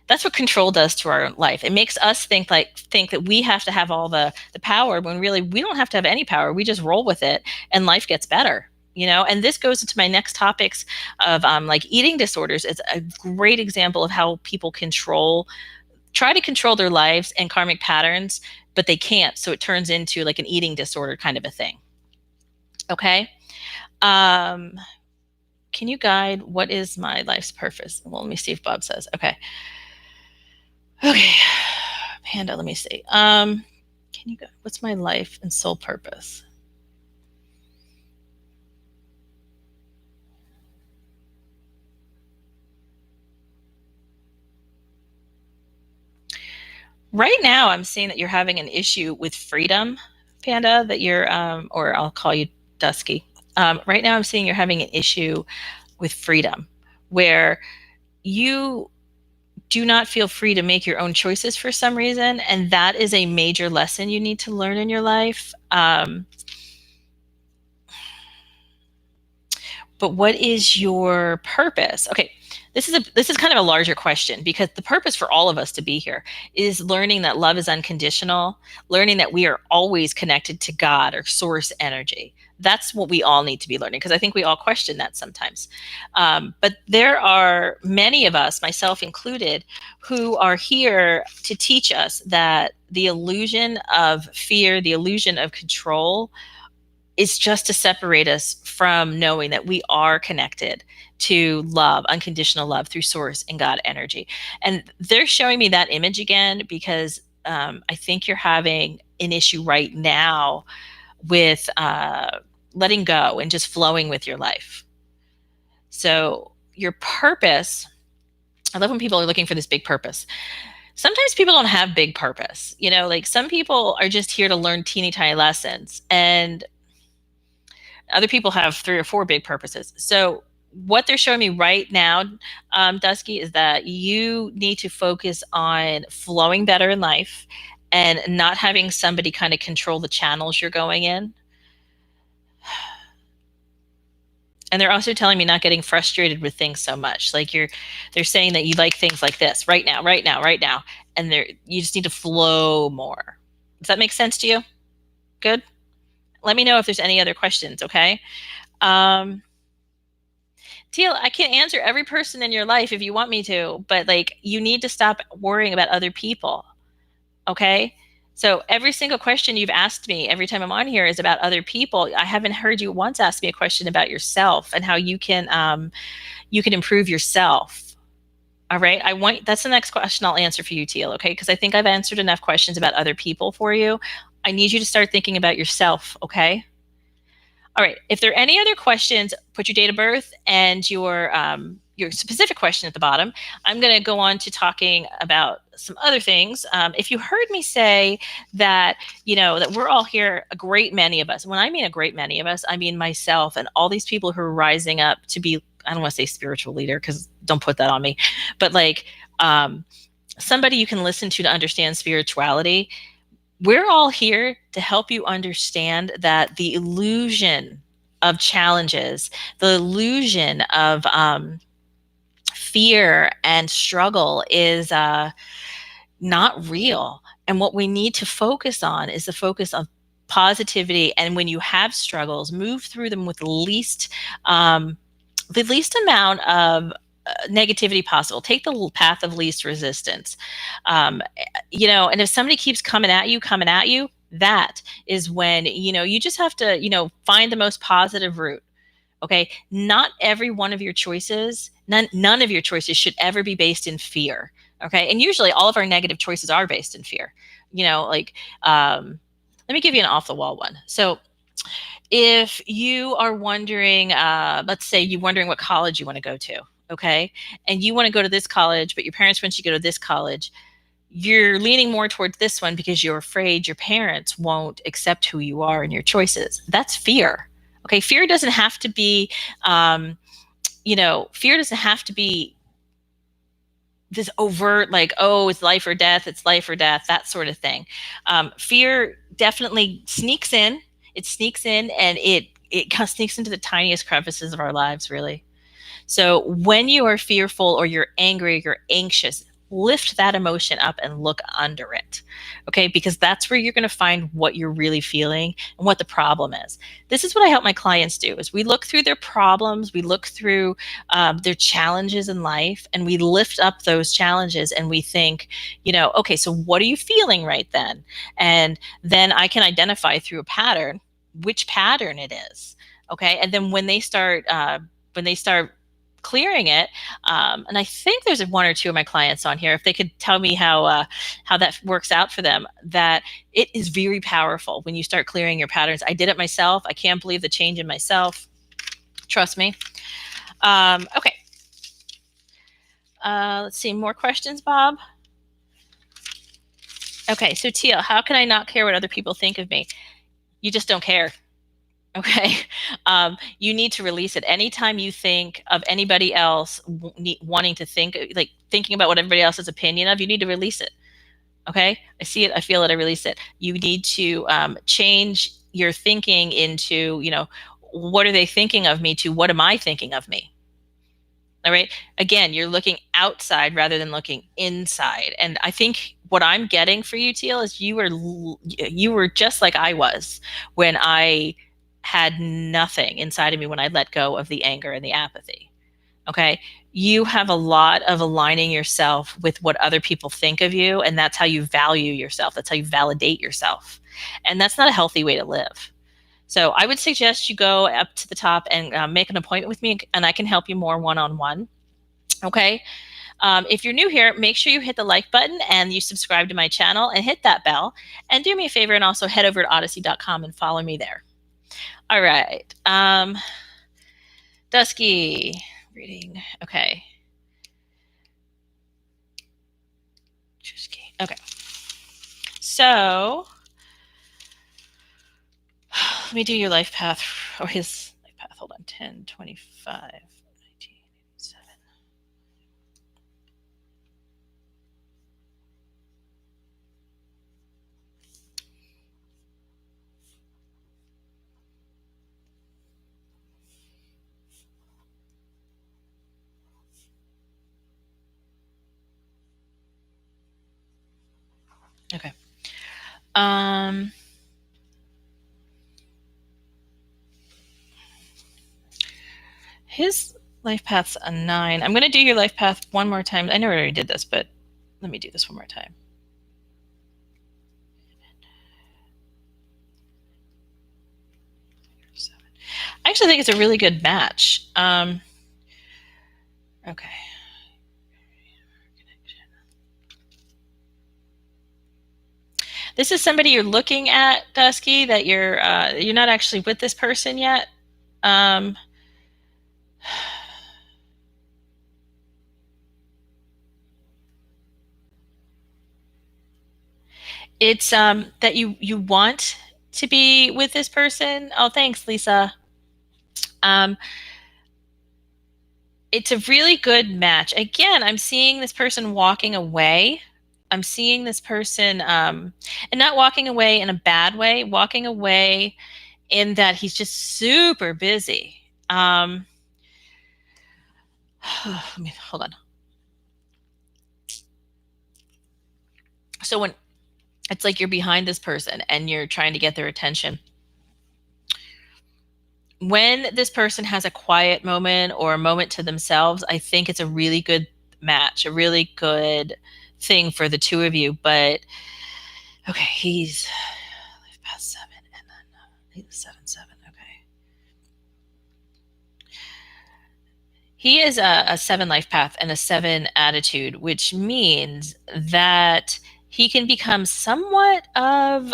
That's what control does to our life. It makes us think that we have to have all the power, when really we don't have to have any power. We just roll with it and life gets better. And this goes into my next topics of like eating disorders. It's a great example of how people try to control their lives and karmic patterns, but they can't. So it turns into like an eating disorder kind of a thing. Okay. Can you guide what is my life's purpose? Well, let me see if Bob says. Okay. Panda, let me see. Can you go? What's my life and soul purpose? Right now, I'm seeing that you're having an issue with freedom, Panda, that you're, or I'll call you Dusky. Right now, I'm seeing you're having an issue with freedom, where you do not feel free to make your own choices for some reason. And that is a major lesson you need to learn in your life. But what is your purpose? Okay, this is kind of a larger question, because the purpose for all of us to be here is learning that love is unconditional, learning that we are always connected to God or source energy. That's what we all need to be learning, because I think we all question that sometimes. But there are many of us, myself included, who are here to teach us that the illusion of fear, the illusion of control, is just to separate us from knowing that we are connected to love, unconditional love through source and God energy. And they're showing me that image again because I think you're having an issue right now with letting go and just flowing with your life. So your purpose, I love when people are looking for this big purpose. Sometimes people don't have big purpose. Like some people are just here to learn teeny tiny lessons, and other people have 3 or 4 big purposes. So what they're showing me right now, Dusky, is that you need to focus on flowing better in life and not having somebody kind of control the channels you're going in. And they're also telling me not getting frustrated with things so much. Like they're saying that you like things like this right now, right now, right now. And you just need to flow more. Does that make sense to you? Good. Let me know if there's any other questions, okay? Teal, I can't answer every person in your life if you want me to, but like you need to stop worrying about other people, okay? So every single question you've asked me every time I'm on here is about other people. I haven't heard you once ask me a question about yourself and how you can improve yourself. All right, that's the next question I'll answer for you, Teal, okay? Because I think I've answered enough questions about other people for you. I need you to start thinking about yourself, okay? All right, if there are any other questions, put your date of birth and your your specific question at the bottom, I'm going to go on to talking about some other things. If you heard me say that, that we're all here, a great many of us, when I mean a great many of us, I mean myself and all these people who are rising up to be, I don't want to say spiritual leader because don't put that on me, but like somebody you can listen to understand spirituality. We're all here to help you understand that the illusion of challenges, the illusion of fear and struggle is not real. And what we need to focus on is the focus of positivity. And when you have struggles, move through them with the least amount of negativity possible. Take the path of least resistance. And if somebody keeps coming at you, that is when, you just have to, find the most positive route. Okay. Not every one of your choices, none of your choices should ever be based in fear. Okay. And usually all of our negative choices are based in fear. Let me give you an off the wall one. So if you are wondering, let's say you're wondering what college you want to go to, okay, and you want to go to this college, but your parents want you to go to this college, you're leaning more towards this one because you're afraid your parents won't accept who you are and your choices. That's fear. Okay, fear doesn't have to be, fear doesn't have to be this overt, like, oh, it's life or death, that sort of thing. Fear definitely sneaks in. It sneaks in and it sneaks into the tiniest crevices of our lives, really. So when you are fearful or you're angry, you're anxious, lift that emotion up and look under it. Okay, because that's where you're going to find what you're really feeling and what the problem is. This is what I help my clients do: is we look through their problems, we look through their challenges in life, and we lift up those challenges and we think, okay, so what are you feeling right then? And then I can identify through a pattern which pattern it is. Okay, and then when they start clearing it, and I think there's one or two of my clients on here, if they could tell me how that works out for them, that it is very powerful when you start clearing your patterns. I did it myself. I can't believe the change in myself. Trust me. Okay. Let's see, more questions, Bob? Okay, so Teal, how can I not care what other people think of me? You just don't care. Okay. You need to release it. Anytime you think of anybody else wanting to thinking about what everybody else's opinion of, you need to release it. Okay. I see it. I feel it. I release it. You need to change your thinking into, what are they thinking of me, to what am I thinking of me? All right. Again, you're looking outside rather than looking inside. And I think what I'm getting for you, Teal, is you were just like I was when I had nothing inside of me, when I let go of the anger and the apathy. Okay. You have a lot of aligning yourself with what other people think of you. And that's how you value yourself. That's how you validate yourself. And that's not a healthy way to live. So I would suggest you go up to the top and make an appointment with me, and I can help you more one-on-one. Okay. If you're new here, make sure you hit the like button and you subscribe to my channel and hit that bell. And do me a favor and also head over to odyssey.com and follow me there. All right. Dusky reading. Okay. Okay. So let me do your life path, or his life path. Hold on. 10, 25, 1987. Okay. His life path's a 9. I'm going to do your life path one more time. I know I already did this, but let me do this one more time. I actually think it's a really good match. Okay. This is somebody you're looking at, Dusky, that you're not actually with this person yet. It's that you want to be with this person. Oh, thanks, Lisa. Um, it's a really good match. Again, I'm seeing this person walking away. I'm seeing this person, and not walking away in a bad way, walking away in that he's just super busy. Let me hold on. So when it's like you're behind this person and you're trying to get their attention, when this person has a quiet moment or a moment to themselves, I think it's a really good match, a really good thing for the two of you. But okay, he's past 7, and then he's 7 7. Okay, he is a 7 life path and a 7 attitude, which means that he can become somewhat of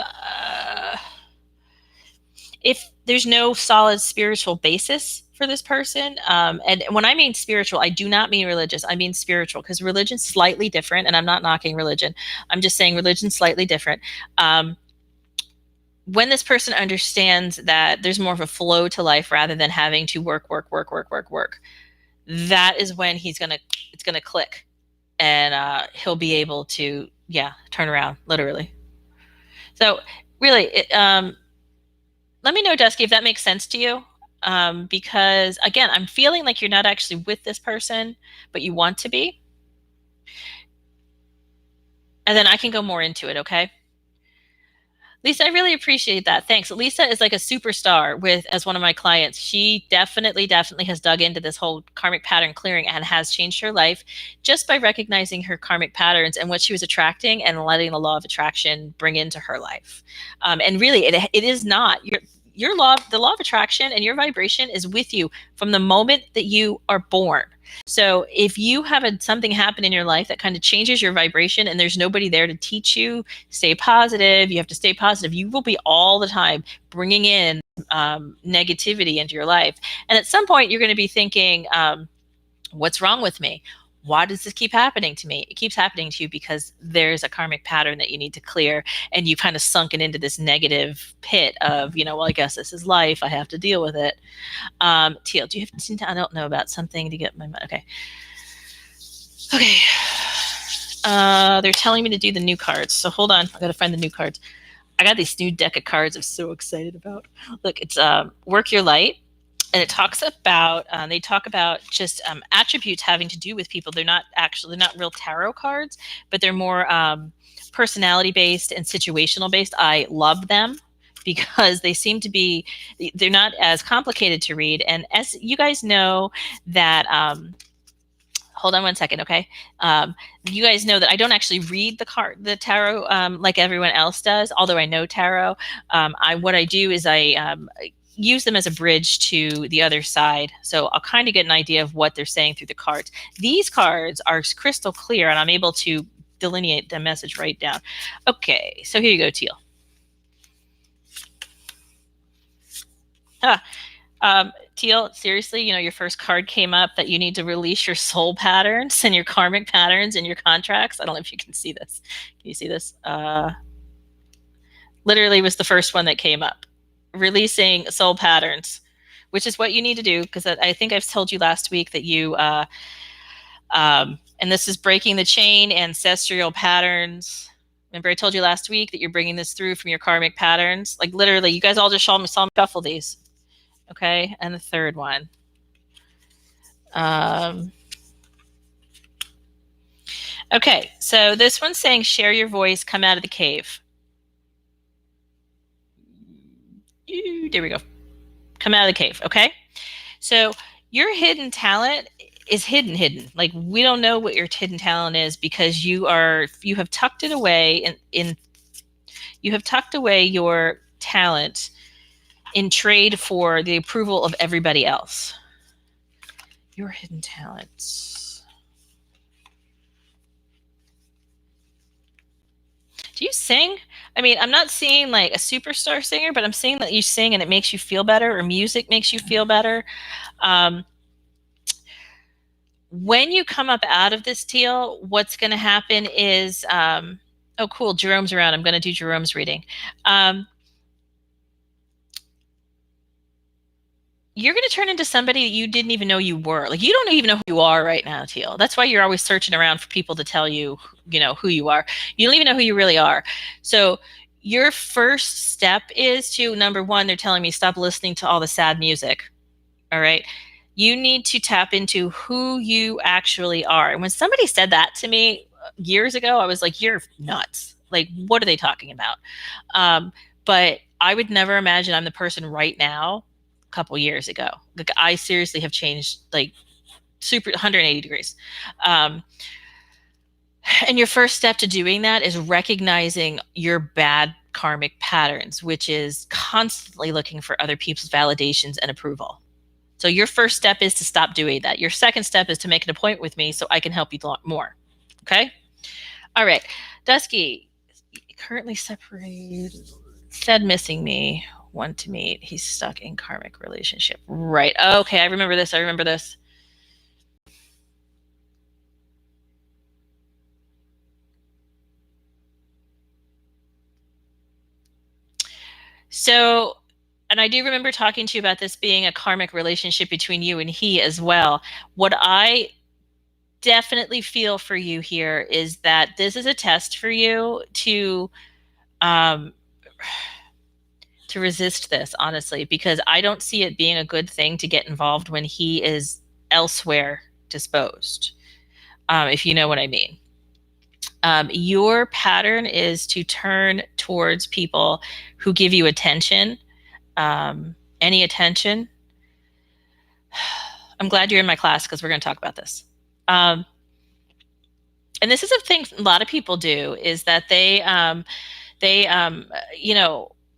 if there's no solid spiritual basis for this person, and when I mean spiritual, I do not mean religious, I mean spiritual, because religion's slightly different, and I'm not knocking religion, I'm just saying religion's slightly different. When this person understands that there's more of a flow to life rather than having to work, that is when it's gonna click, and he'll be able to, yeah, turn around, literally. So really, let me know, Dusky, if that makes sense to you. Because again, I'm feeling like you're not actually with this person, but you want to be. And then I can go more into it, okay? Lisa, I really appreciate that. Thanks. Lisa is like a superstar with as one of my clients. She definitely has dug into this whole karmic pattern clearing and has changed her life just by recognizing her karmic patterns and what she was attracting and letting the law of attraction bring into her life. And really, it is not your law. The law of attraction and your vibration is with you from the moment that you are born. So if you have something happen in your life that kind of changes your vibration and there's nobody there to teach you, stay positive, you have to stay positive, you will be all the time bringing in negativity into your life. And at some point, you're going to be thinking, what's wrong with me? Why does this keep happening to me? It keeps happening to you because there's a karmic pattern that you need to clear, and you kind of sunken into this negative pit of, well, I guess this is life. I have to deal with it. Teal, do you have to, I don't know about something to get my mind. Okay. Okay. They're telling me to do the new cards. So hold on. I got to find the new cards. I got this new deck of cards I'm so excited about. Look, it's Work Your Light. And it talks about, they talk about just attributes having to do with people. They're not real tarot cards, but they're more personality based and situational based. I love them because they seem to be, they're not as complicated to read. And as you guys know that, hold on one second, okay? You guys know that I don't actually read the tarot like everyone else does, although I know tarot. What I do is I use them as a bridge to the other side. So I'll kind of get an idea of what they're saying through the cards. These cards are crystal clear, and I'm able to delineate the message right down. Okay, so here you go, Teal. Teal, seriously, your first card came up that you need to release your soul patterns and your karmic patterns and your contracts. I don't know if you can see this. Can you see this? Literally was the first one that came up. Releasing soul patterns, which is what you need to do, because I think I've told you last week that you, and this is breaking the chain, ancestral patterns. Remember I told you last week that you're bringing this through from your karmic patterns? Like literally, you guys all just saw me shuffle these. Okay, and the third one. Okay, so this one's saying share your voice, come out of the cave. There we go. Come out of the cave, okay? So your hidden talent is hidden. Like we don't know what your hidden talent is because you have tucked it away you have tucked away your talent in trade for the approval of everybody else. Your hidden talents. Do you sing? I mean, I'm not seeing like a superstar singer, but I'm seeing that you sing and it makes you feel better, or music makes you feel better. When you come up out of this, Teal, what's going to happen is, Oh, cool. Jerome's around. I'm going to do Jerome's reading. Um, you're going to turn into somebody that you didn't even know you were. Like, you don't even know who you are right now, Teal. That's why you're always searching around for people to tell you, who you are. You don't even know who you really are. So your first step is to, number one, they're telling me stop listening to all the sad music. All right. You need to tap into who you actually are. And when somebody said that to me years ago, I was like, you're nuts. Like, what are they talking about? But I would never imagine I'm the person right now a couple years ago. Like, I seriously have changed like super 180 degrees. And your first step to doing that is recognizing your bad karmic patterns, which is constantly looking for other people's validations and approval. So your first step is to stop doing that. Your second step is to make an appointment with me so I can help you more. Okay? All right. Dusky, currently separated, said missing me, want to meet. He's stuck in karmic relationship. Right. Okay, I remember this. I remember this. So, and I do remember talking to you about this being a karmic relationship between you and he as well. What I definitely feel for you here is that this is a test for you um, to resist this, honestly, because I don't see it being a good thing to get involved when he is elsewhere disposed, if you know what I mean. Your pattern is to turn towards people who give you attention, any attention. I'm glad you're in my class because we're going to talk about this. And this is a thing a lot of people do, is that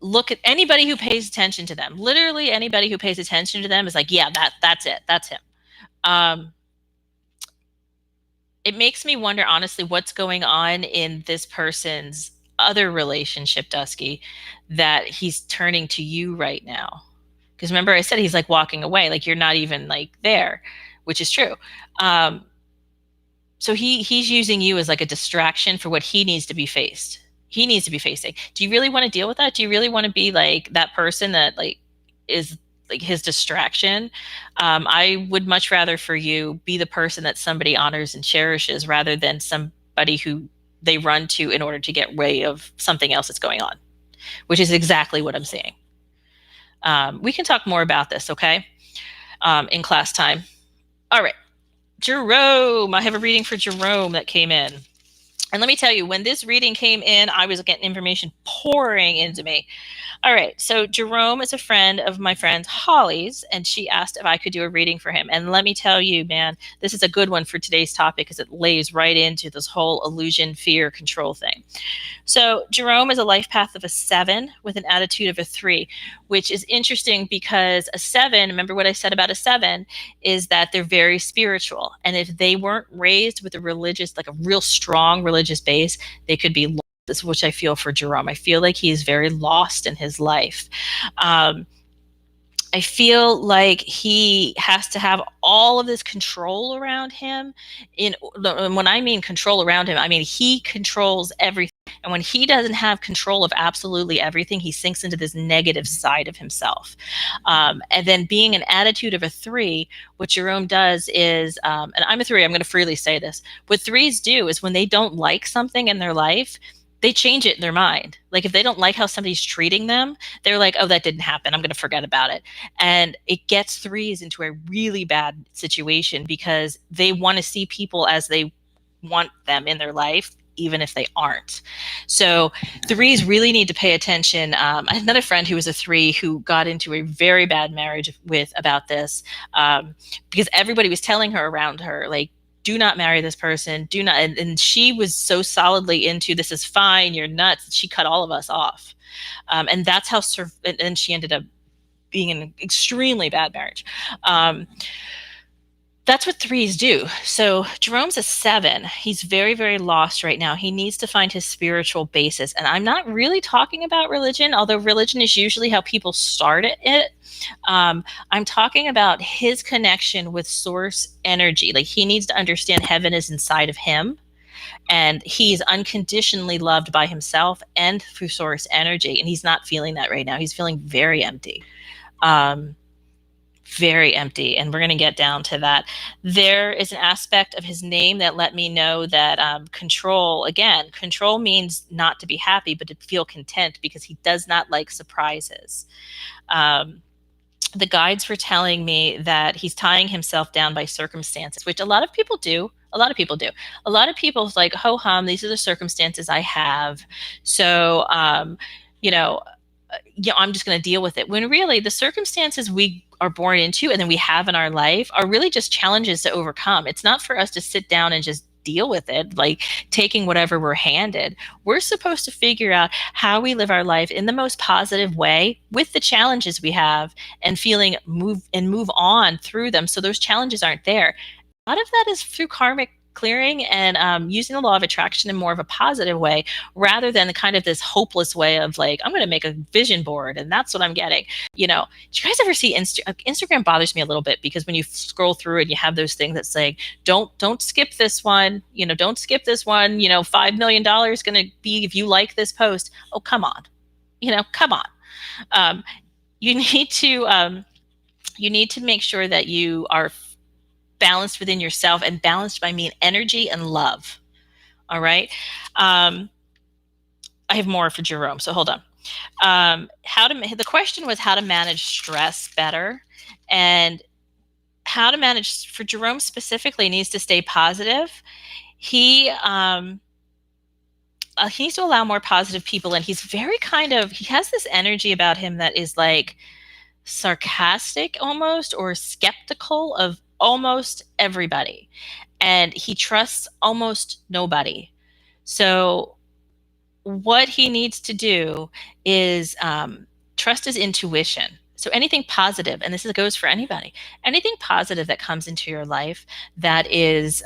look at anybody who pays attention to them. Literally anybody who pays attention to them is like, yeah, that's it. That's him. It makes me wonder, honestly, what's going on in this person's other relationship, Dusky, that he's turning to you right now. Because remember, I said he's like walking away, like you're not even like there, which is true. So he's using you as like a distraction for what he needs to be faced. He needs to be facing. Do you really want to deal with that? Do you really want to be like that person that like is like his distraction? I would much rather for you be the person that somebody honors and cherishes rather than somebody who they run to in order to get rid of something else that's going on, which is exactly what I'm seeing. We can talk more about this, okay? In class time. All right. Jerome, I have a reading for Jerome that came in. And let me tell you, when this reading came in, I was getting information pouring into me. All right, so Jerome is a friend of my friend Holly's, and she asked if I could do a reading for him. And let me tell you, man, this is a good one for today's topic because it lays right into this whole illusion, fear, control thing. So Jerome is a life path of a 7 with an attitude of a 3, which is interesting because a 7, remember what I said about a 7, is that they're very spiritual. And if they weren't raised with a religious, like a real strong religious base, they could be lost, which I feel for Jerome. I feel like he is very lost in his life. I feel like he has to have all of this control around him. And when I mean control around him, I mean he controls everything. And when he doesn't have control of absolutely everything, he sinks into this negative side of himself. And then being an attitude of a 3, what Jerome does is, and I'm a 3, I'm going to freely say this, what 3s do is when they don't like something in their life, they change it in their mind. Like if they don't like how somebody's treating them, they're like, oh, that didn't happen. I'm going to forget about it. And it gets 3s into a really bad situation because they want to see people as they want them in their life, even if they aren't. So 3s really need to pay attention. I had another friend who was a 3 who got into a very bad marriage about this because everybody was telling her around her, like, do not marry this person, do not. And she was so solidly into this is fine, you're nuts. She cut all of us off. And that's how, and she ended up being in an extremely bad marriage. That's what 3s do. So Jerome's a 7. He's very, very lost right now. He needs to find his spiritual basis. And I'm not really talking about religion, although religion is usually how people start it. I'm talking about his connection with source energy. Like he needs to understand heaven is inside of him. and he's unconditionally loved by himself and through source energy, and he's not feeling that right now. He's feeling very empty. Um, very empty, and we're going to get down to that. There is an aspect of his name that let me know that control, again, control means not to be happy, but to feel content, because he does not like surprises. The guides were telling me that he's tying himself down by circumstances, which a lot of people do. A lot of people do. A lot of people's like, ho hum, these are the circumstances I have. So, you know, I'm just going to deal with it. When really the circumstances we are born into and then we have in our life are really just challenges to overcome. It's not for us to sit down and just deal with it, like taking whatever we're handed. We're supposed to figure out how we live our life in the most positive way with the challenges we have, and move on through them so those challenges aren't there. A lot of that is through karmic clearing and using the law of attraction in more of a positive way, rather than kind of this hopeless way of like, I'm going to make a vision board and that's what I'm getting. Do you guys ever see Instagram? Bothers me a little bit, because when you scroll through it, you have those things that say, don't skip this one, don't skip this one, $5 million going to be if you like this post. Oh, come on. Come on. You need to make sure that you are balanced within yourself, and balanced by mean energy and love. All right. I have more for Jerome, so hold on. The question was how to manage stress better, and how to manage, for Jerome specifically, needs to stay positive. He needs to allow more positive people, and he's very he has this energy about him that is like sarcastic almost, or skeptical of almost everybody, and he trusts almost nobody. So what he needs to do is trust his intuition. So anything positive, and goes for anybody, anything positive that comes into your life that is,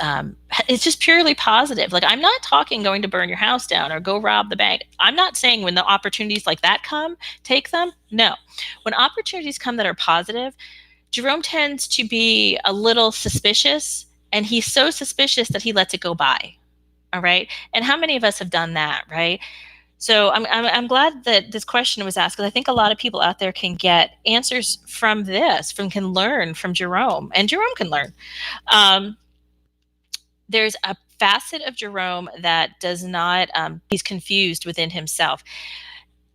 it's just purely positive. Like, I'm not talking going to burn your house down or go rob the bank. I'm not saying when the opportunities like that come, take them. No. When opportunities come that are positive, Jerome tends to be a little suspicious, and he's so suspicious that he lets it go by. All right. And how many of us have done that, right? So I'm glad that this question was asked, because I think a lot of people out there can get answers from can learn from Jerome, and Jerome can learn. There's a facet of Jerome that does not, he's confused within himself.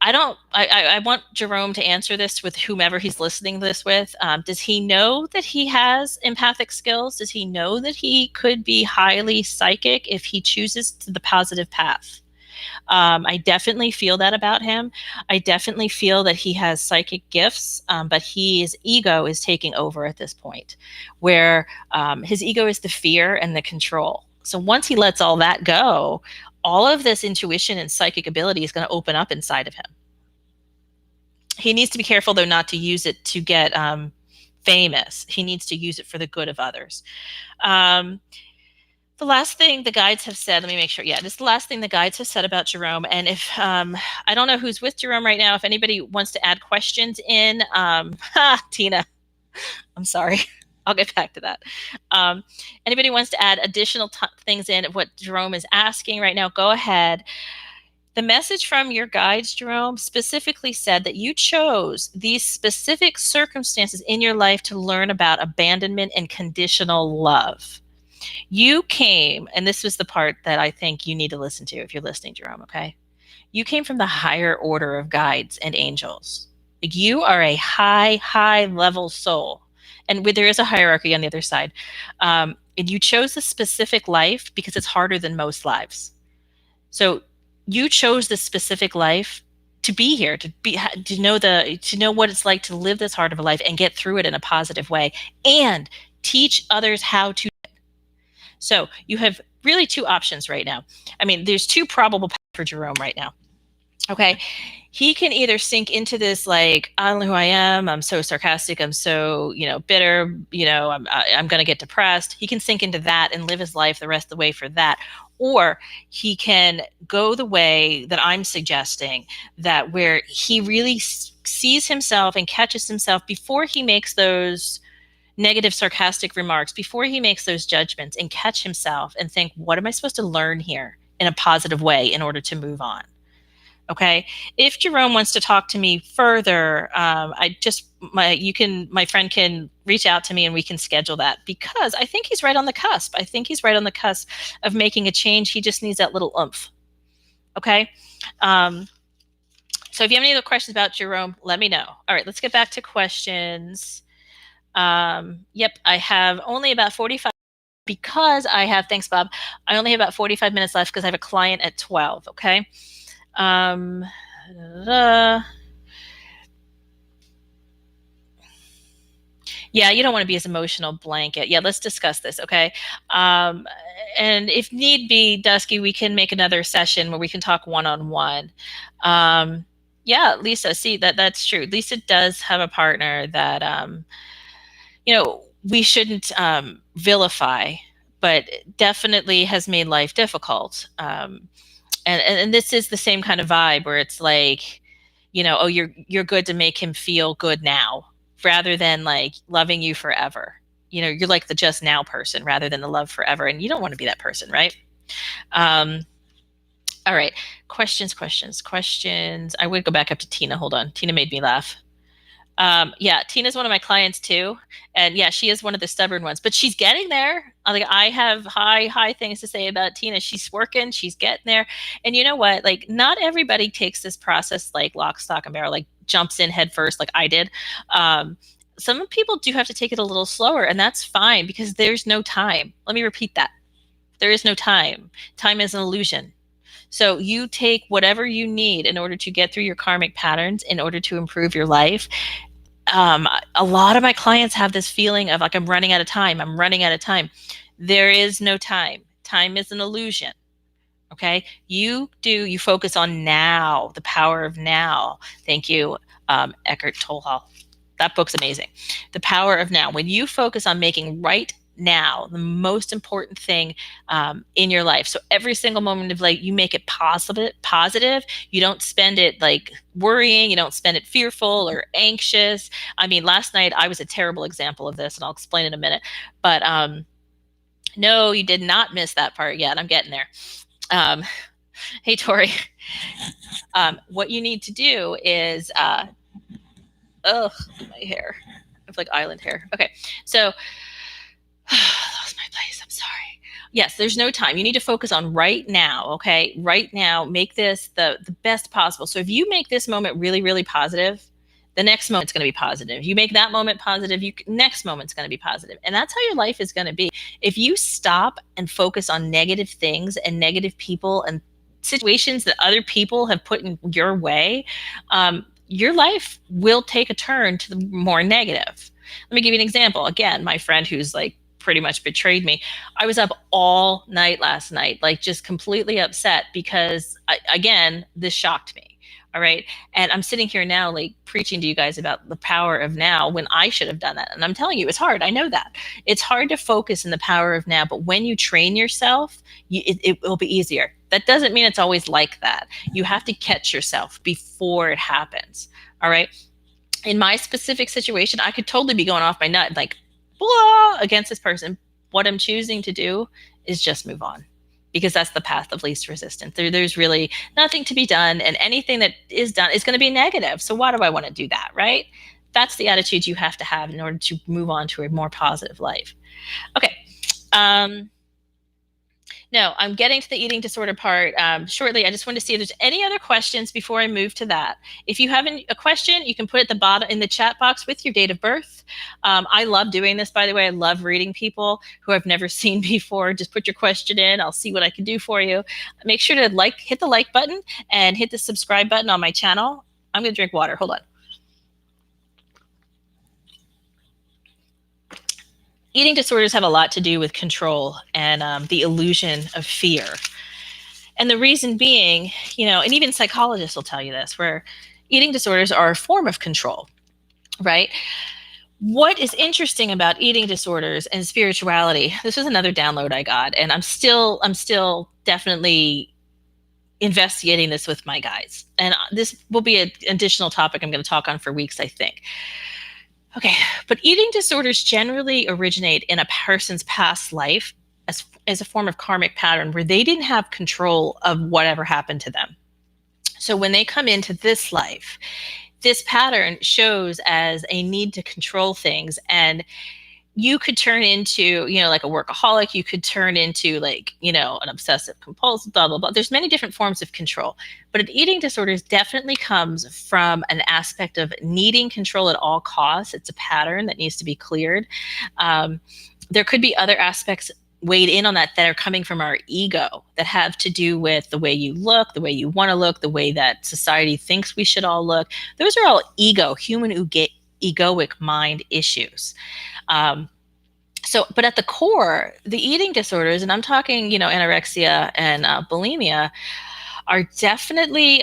I want Jerome to answer this with whomever he's listening to this with. Does he know that he has empathic skills? Does he know that he could be highly psychic if he chooses the positive path? I definitely feel that about him. I definitely feel that he has psychic gifts, but his ego is taking over at this point, where his ego is the fear and the control. So once he lets all that go, all of this intuition and psychic ability is going to open up inside of him. He needs to be careful, though, not to use it to get famous. He needs to use it for the good of others. The last thing the guides have said, let me make sure. Yeah, this is the last thing the guides have said about Jerome. And if, I don't know who's with Jerome right now. If anybody wants to add questions in, Tina, I'm sorry. I'll get back to that. Anybody wants to add additional things in of what Jerome is asking right now, go ahead. The message from your guides, Jerome, specifically said that you chose these specific circumstances in your life to learn about abandonment and conditional love. You came, and this was the part that I think you need to listen to if you're listening, Jerome, okay? You came from the higher order of guides and angels. You are a high level soul. And there is a hierarchy on the other side. And you chose this specific life because it's harder than most lives. So you chose this specific life to be here, to know what it's like to live this hard of a life and get through it in a positive way, and teach others how to. So you have really two options right now. I mean, there's two probable paths for Jerome right now. Okay. He can either sink into this, like, I don't know who I am. I'm so sarcastic. I'm so, bitter. I'm going to get depressed. He can sink into that and live his life the rest of the way for that. Or he can go the way that I'm suggesting, that where he really sees himself and catches himself before he makes those negative, sarcastic remarks before he makes those judgments and catch himself and think, what am I supposed to learn here in a positive way in order to move on? Okay. If Jerome wants to talk to me further, my friend can reach out to me and we can schedule that, because I think he's right on the cusp. I think he's right on the cusp of making a change. He just needs that little oomph. Okay. So if you have any other questions about Jerome, let me know. All right, let's get back to questions. Yep, I have only about 45 because I have, thanks, Bob. I only have about 45 minutes left because I have a client at 12, okay? Yeah, you don't want to be his emotional blanket. Yeah, let's discuss this, okay? And if need be, Dusky, we can make another session where we can talk one-on-one. Yeah, Lisa, see, that's true. Lisa does have a partner that, we shouldn't vilify, but definitely has made life difficult. And this is the same kind of vibe where it's like, oh, you're good to make him feel good now, rather than like loving you forever. You're like the just now person rather than the love forever, and you don't want to be that person, right? All right, questions. I would go back up to Tina. Hold on, Tina made me laugh. Yeah, Tina's one of my clients too, and yeah, she is one of the stubborn ones, but she's getting there. Like, I have high things to say about Tina. She's working, she's getting there, and you know what? Like, not everybody takes this process like lock, stock, and barrel, like jumps in head first, like I did. Some people do have to take it a little slower, and that's fine because there's no time. Let me repeat that: there is no time. Time is an illusion. So you take whatever you need in order to get through your karmic patterns, in order to improve your life. A lot of my clients have this feeling of like, I'm running out of time. There is no time. Time is an illusion. Okay. You focus on now, the power of now. Thank you, Eckhart Tolle. That book's amazing. The power of now. When you focus on making right now the most important thing in your life, so every single moment of life you make it positive. You don't spend it like worrying, you don't spend it fearful or anxious. I mean, last night I was a terrible example of this, and I'll explain in a minute, but no, you did not miss that part yet. I'm getting there. Hey, Tori. What you need to do is my hair. I have like island hair. Okay, so lost my place. I'm sorry. Yes, there's no time. You need to focus on right now. Okay, right now. Make this the best possible. So if you make this moment really, really positive, the next moment's going to be positive. You make that moment positive, next moment's going to be positive. And that's how your life is going to be. If you stop and focus on negative things and negative people and situations that other people have put in your way, your life will take a turn to the more negative. Let me give you an example. Again, my friend who's like pretty much betrayed me. I was up all night last night, like just completely upset because, again, this shocked me. All right. And I'm sitting here now, like preaching to you guys about the power of now when I should have done that. And I'm telling you, it's hard. I know that. It's hard to focus in the power of now. But when you train yourself, it will be easier. That doesn't mean it's always like that. You have to catch yourself before it happens. All right. In my specific situation, I could totally be going off my nut, like, blah, against this person. What I'm choosing to do is just move on, because that's the path of least resistance. There's really nothing to be done, and anything that is done is going to be negative. So why do I want to do that, right? That's the attitude you have to have in order to move on to a more positive life. Okay. No, I'm getting to the eating disorder part shortly. I just want to see if there's any other questions before I move to that. If you have a question, you can put it at the bottom in the chat box with your date of birth. I love doing this, by the way. I love reading people who I've never seen before. Just put your question in. I'll see what I can do for you. Make sure to hit the like button and hit the subscribe button on my channel. I'm going to drink water. Hold on. Eating disorders have a lot to do with control and the illusion of fear. And the reason being, and even psychologists will tell you this, where eating disorders are a form of control, right? What is interesting about eating disorders and spirituality, this is another download I got, and I'm still definitely investigating this with my guys. And this will be an additional topic I'm going to talk on for weeks, I think. Okay, but eating disorders generally originate in a person's past life as a form of karmic pattern where they didn't have control of whatever happened to them. So when they come into this life, this pattern shows as a need to control things, and you could turn into, like a workaholic. You could turn into, like, an obsessive compulsive, blah blah blah. There's many different forms of control, but an eating disorders definitely comes from an aspect of needing control at all costs. It's a pattern that needs to be cleared. There could be other aspects weighed in on that are coming from our ego, that have to do with the way you look, the way you want to look, the way that society thinks we should all look. Those are all human egoic mind issues. But at the core, the eating disorders, and I'm talking, anorexia and bulimia, are definitely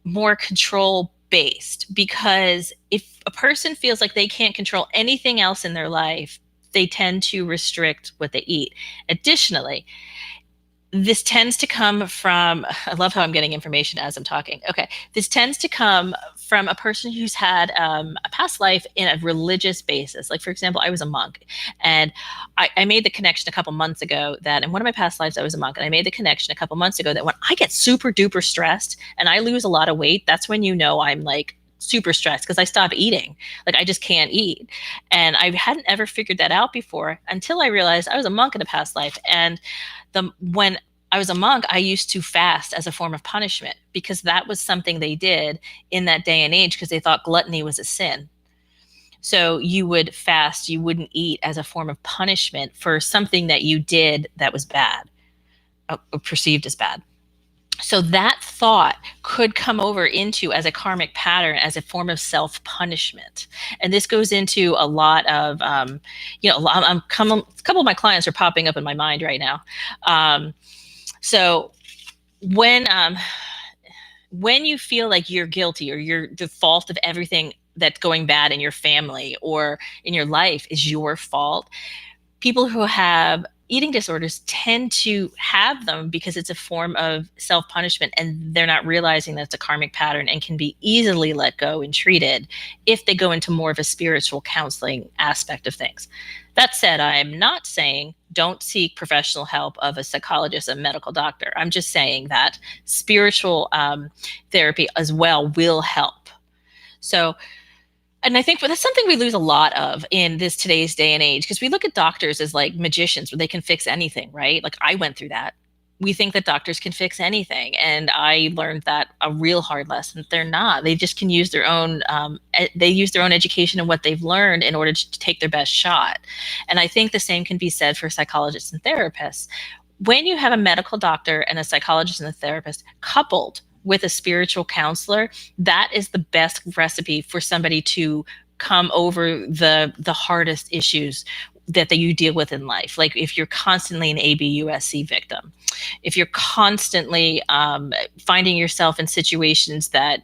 more control based, because if a person feels like they can't control anything else in their life, they tend to restrict what they eat. Additionally, this tends to come from, I love how I'm getting information as I'm talking. Okay. This tends to come from a person who's had a past life in a religious basis. Like, for example, I was a monk, and I made the connection a couple months ago that in one of my past lives, I was a monk. And I made the connection a couple months ago that when I get super duper stressed and I lose a lot of weight, that's when I'm like super stressed, because I stop eating. Like, I just can't eat. And I hadn't ever figured that out before until I realized I was a monk in a past life. And when I was a monk, I used to fast as a form of punishment, because that was something they did in that day and age, because they thought gluttony was a sin. So you would fast, you wouldn't eat, as a form of punishment for something that you did that was bad, or perceived as bad. So that thought could come over into as a karmic pattern, as a form of self-punishment. And this goes into a lot of, a couple of my clients are popping up in my mind right now. So when you feel like you're guilty, or you're the fault of everything that's going bad in your family or in your life is your fault, people who have eating disorders tend to have them because it's a form of self-punishment, and they're not realizing that it's a karmic pattern and can be easily let go and treated if they go into more of a spiritual counseling aspect of things. That said, I am not saying don't seek professional help of a psychologist, a medical doctor. I'm just saying that spiritual therapy as well will help. So, and I think that's something we lose a lot of in this today's day and age, because we look at doctors as like magicians where they can fix anything, right? Like, I went through that. We think that doctors can fix anything. And I learned that a real hard lesson. They're not. They just can use their own, they use their own education and what they've learned in order to take their best shot. And I think the same can be said for psychologists and therapists. When you have a medical doctor and a psychologist and a therapist coupled with a spiritual counselor, that is the best recipe for somebody to come over the hardest issues that you deal with in life. Like, if you're constantly an ABUSC victim, if you're constantly finding yourself in situations that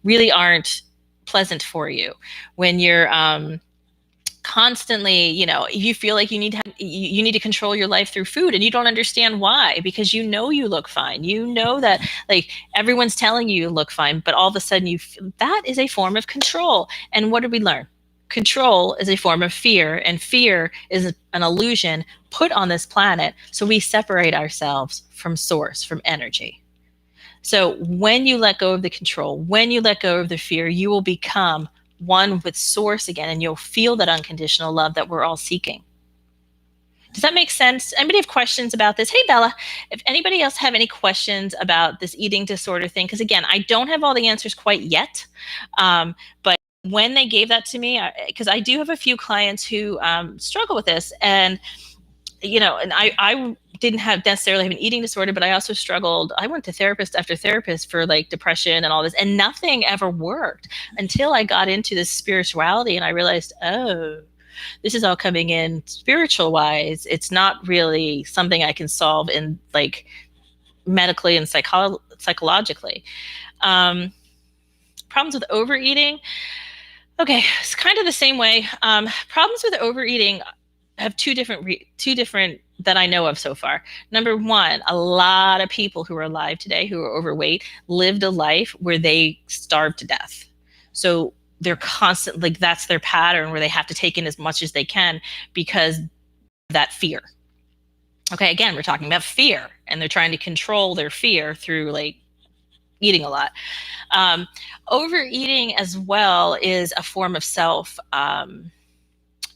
really aren't pleasant for you, when you're constantly, you feel like you need to control your life through food, and you don't understand why, because you look fine, that, like, everyone's telling you look fine, but all of a sudden that is a form of control. And what did we learn? Control is a form of fear, and fear is an illusion put on this planet so we separate ourselves from source, from energy. So when you let go of the control, when you let go of the fear, you will become one with source again, and you'll feel that unconditional love that we're all seeking. Does that make sense? Anybody have questions about this? Hey, Bella, if anybody else have any questions about this eating disorder thing, because again, I don't have all the answers quite yet, but when they gave that to me, because I do have a few clients who struggle with this, and and I didn't necessarily have an eating disorder, but I also struggled. I went to therapist after therapist for like depression and all this, and nothing ever worked until I got into this spirituality, and I realized, oh, this is all coming in spiritual wise. It's not really something I can solve in like medically and psychologically. Problems with overeating. Okay, it's kind of the same way. Problems with overeating have two different that I know of so far. Number one, a lot of people who are alive today who are overweight lived a life where they starved to death. So they're constantly, like, that's their pattern where they have to take in as much as they can because of that fear. Okay, again, we're talking about fear, and they're trying to control their fear through like eating a lot. Overeating as well is a form of self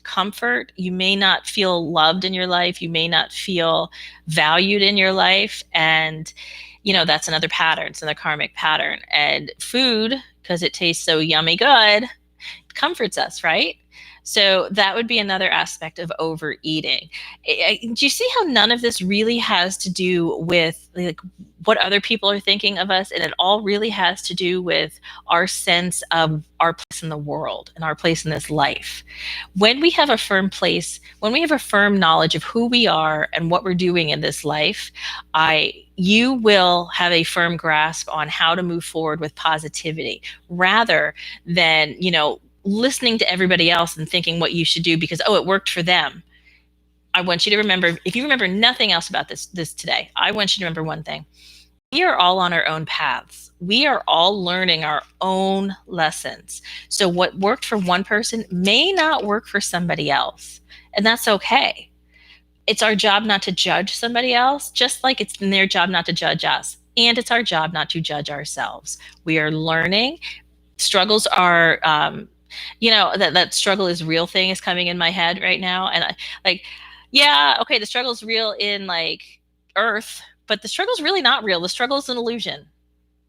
comfort. You may not feel loved in your life. You may not feel valued in your life. And, that's another pattern. It's another karmic pattern. And food, because it tastes so yummy good, comforts us, right? So that would be another aspect of overeating. Do you see how none of this really has to do with like what other people are thinking of us? And it all really has to do with our sense of our place in the world and our place in this life. When we have a firm place, when we have a firm knowledge of who we are and what we're doing in this life, you will have a firm grasp on how to move forward with positivity rather than, listening to everybody else and thinking what you should do because, it worked for them. I want you to remember, if you remember nothing else about this today, I want you to remember one thing. We are all on our own paths. We are all learning our own lessons. So what worked for one person may not work for somebody else. And that's okay. It's our job not to judge somebody else, just like it's their job not to judge us. And it's our job not to judge ourselves. We are learning. Struggles are, that struggle is real thing is coming in my head right now. And the struggle is real in like Earth, but the struggle is really not real. The struggle is an illusion.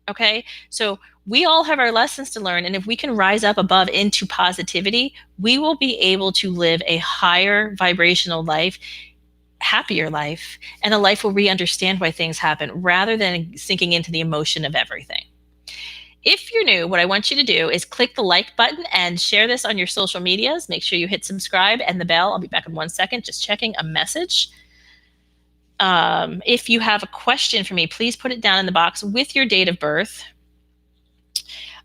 Okay. So we all have our lessons to learn. And if we can rise up above into positivity, we will be able to live a higher vibrational life, happier life, and a life where we understand why things happen rather than sinking into the emotion of everything. If you're new, what I want you to do is click the like button and share this on your social medias. Make sure you hit subscribe and the bell. I'll be back in 1 second, just checking a message. If you have a question for me, please put it down in the box with your date of birth.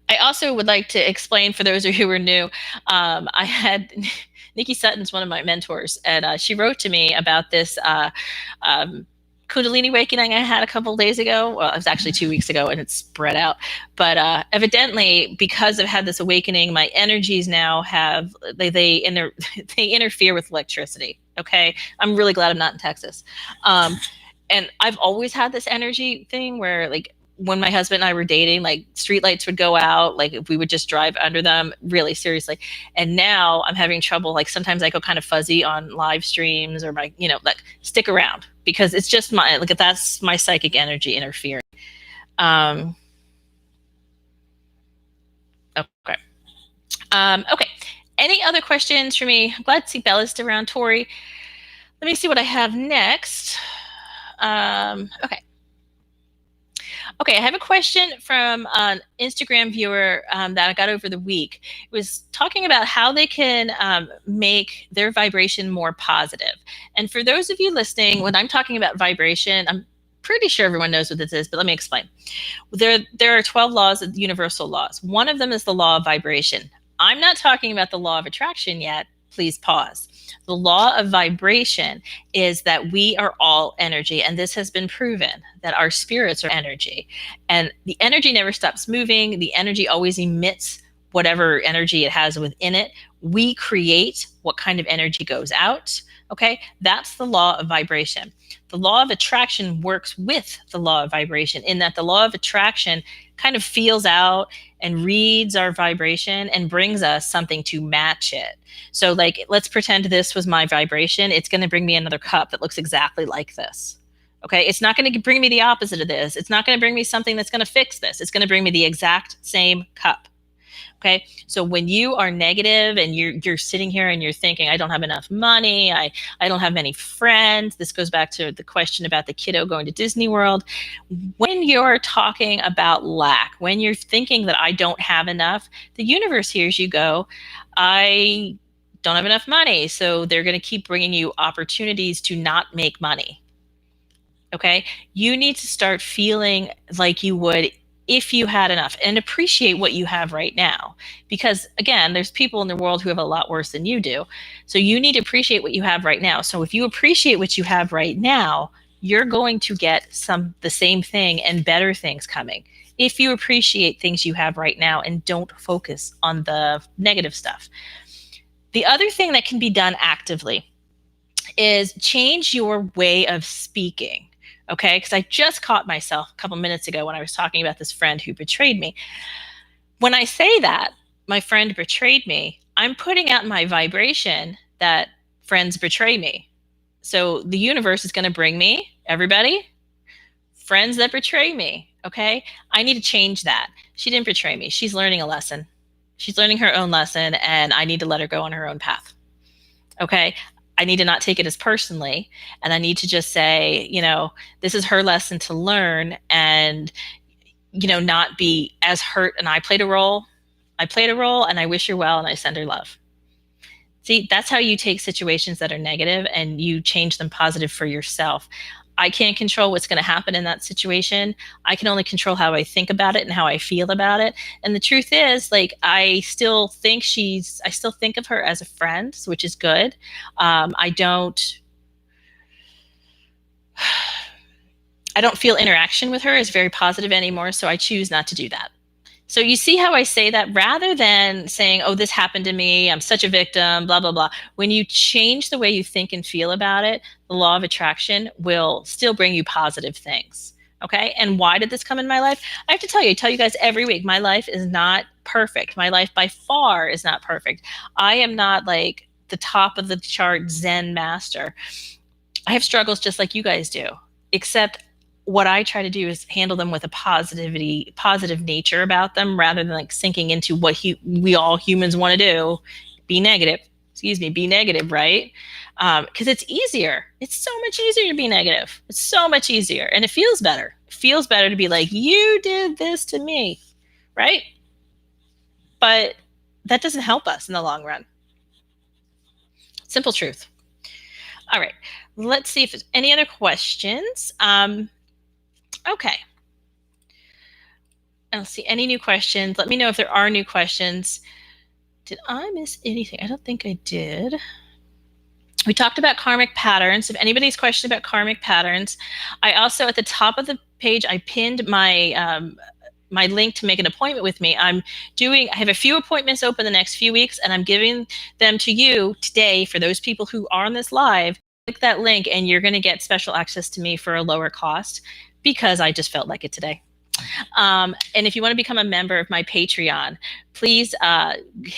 I also would like to explain for those of you who are new, I had Nikki Sutton's one of my mentors, and she wrote to me about this Kundalini awakening I had a couple of days ago. Well, it was actually 2 weeks ago and it's spread out. But evidently, because I've had this awakening, my energies now have, they interfere with electricity. Okay. I'm really glad I'm not in Texas. And I've always had this energy thing where like when my husband and I were dating, like streetlights would go out, like if we would just drive under them, really seriously. And now I'm having trouble. Like sometimes I go kind of fuzzy on live streams or my, like stick around because it's just that's my psychic energy interfering. Okay. Okay. Any other questions for me? I'm glad to see Bella's still around. Tori, let me see what I have next. Okay. Okay, I have a question from an Instagram viewer that I got over the week. It was talking about how they can make their vibration more positive. And for those of you listening, when I'm talking about vibration, I'm pretty sure everyone knows what this is, but let me explain. There are 12 laws, universal laws. One of them is the law of vibration. I'm not talking about the law of attraction yet. Please pause. The law of vibration is that we are all energy, and this has been proven that our spirits are energy, and the energy never stops moving. The energy always emits whatever energy it has within it. We create what kind of energy goes out. Okay, that's the law of vibration. The law of attraction works with the law of vibration in that the law of attraction kind of feels out and reads our vibration and brings us something to match it. So like, let's pretend this was my vibration. It's going to bring me another cup that looks exactly like this. Okay. It's not going to bring me the opposite of this. It's not going to bring me something that's going to fix this. It's going to bring me the exact same cup. Okay. So when you are negative and you're sitting here and you're thinking, I don't have enough money. I don't have many friends. This goes back to the question about the kiddo going to Disney World. When you're talking about lack, when you're thinking that I don't have enough, the universe hears you go, I don't have enough money. So they're going to keep bringing you opportunities to not make money. Okay. You need to start feeling like you would if you had enough and appreciate what you have right now. Because again, there's people in the world who have a lot worse than you do. So you need to appreciate what you have right now. So if you appreciate what you have right now, you're going to get the same thing and better things coming. if you appreciate things you have right now and don't focus on the negative stuff. The other thing that can be done actively is change your way of speaking. Okay, because I just caught myself a couple minutes ago when I was talking about this friend who betrayed me. When I say that my friend betrayed me, I'm putting out my vibration that friends betray me. So the universe is going to bring me, everybody, friends that betray me. Okay, I need to change that. She didn't betray me. She's learning a lesson. She's learning her own lesson, and I need to let her go on her own path. Okay, I need to not take it as personally, and I need to just say, this is her lesson to learn, and not be as hurt. And I played a role. And I wish her well, and I send her love. See, that's how you take situations that are negative and you change them positive for yourself. I can't control what's going to happen in that situation. I can only control how I think about it and how I feel about it. And the truth is, like, I still think of her as a friend, which is good. I don't feel interaction with her as very positive anymore, so I choose not to do that. So you see how I say that rather than saying, oh, this happened to me, I'm such a victim, blah, blah, blah. When you change the way you think and feel about it, the law of attraction will still bring you positive things. Okay. And why did this come in my life? I have to tell you guys every week, my life is not perfect. My life by far is not perfect. I am not like the top of the chart Zen master. I have struggles just like you guys do, except what I try to do is handle them with a positive nature about them, rather than like sinking into what we all humans want to do, be negative, right? Because it's easier. It's so much easier to be negative. It's so much easier. And it feels better. It feels better to be like, you did this to me, right? But that doesn't help us in the long run. Simple truth. All right. Let's see if there's any other questions. Okay. I don't see any new questions. Let me know if there are new questions. Did I miss anything? I don't think I did. We talked about karmic patterns. If anybody's questioned about karmic patterns, I also, at the top of the page, I pinned my my link to make an appointment with me. I have a few appointments open the next few weeks, and I'm giving them to you today for those people who are on this live. Click that link and you're going to get special access to me for a lower cost, because I just felt like it today. And if you want to become a member of my Patreon, please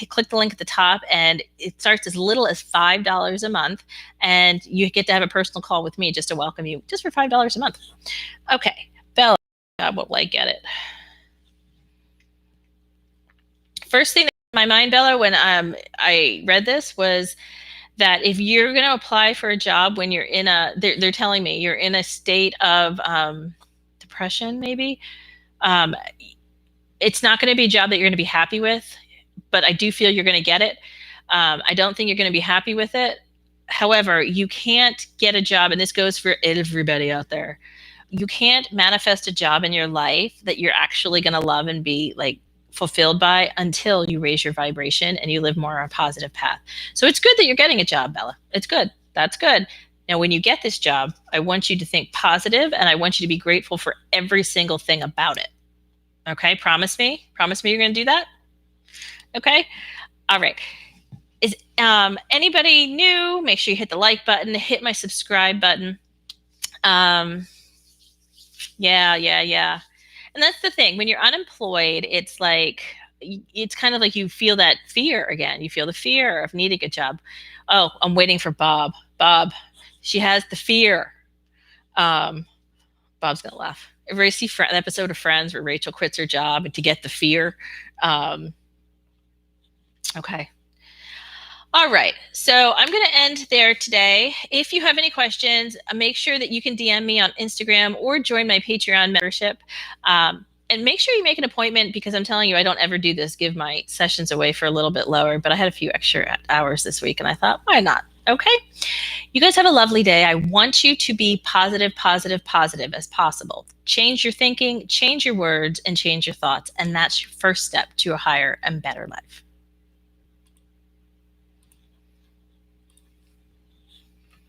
click the link at the top, and it starts as little as $5 a month, and you get to have a personal call with me just to welcome you, just for $5 a month. Okay, Bella, God, what will I get it? First thing that came to my mind, Bella, when I read this was that if you're going to apply for a job when you're in they're telling me you're in a state of depression, maybe, it's not going to be a job that you're going to be happy with, but I do feel you're going to get it. I don't think you're going to be happy with it. However, you can't get a job, and this goes for everybody out there. You can't manifest a job in your life that you're actually going to love and be like fulfilled by until you raise your vibration and you live more on a positive path. So it's good that you're getting a job, Bella. It's good. That's good. Now, when you get this job, I want you to think positive, and I want you to be grateful for every single thing about it. Okay? Promise me you're going to do that? Okay? All right. Is anybody new? Make sure you hit the like button, hit my subscribe button. Yeah. And that's the thing. When you're unemployed, it's kind of like you feel that fear again. You feel the fear of needing a job. Oh, I'm waiting for Bob. She has the fear. Bob's going to laugh. Ever see the episode of Friends where Rachel quits her job to get the fear? Okay. All right. So I'm going to end there today. If you have any questions, make sure that you can DM me on Instagram or join my Patreon membership. And make sure you make an appointment, because I'm telling you, I don't ever do this, give my sessions away for a little bit lower, but I had a few extra hours this week and I thought, why not? Okay. You guys have a lovely day. I want you to be positive as possible. Change your thinking, change your words, and change your thoughts. And that's your first step to a higher and better life.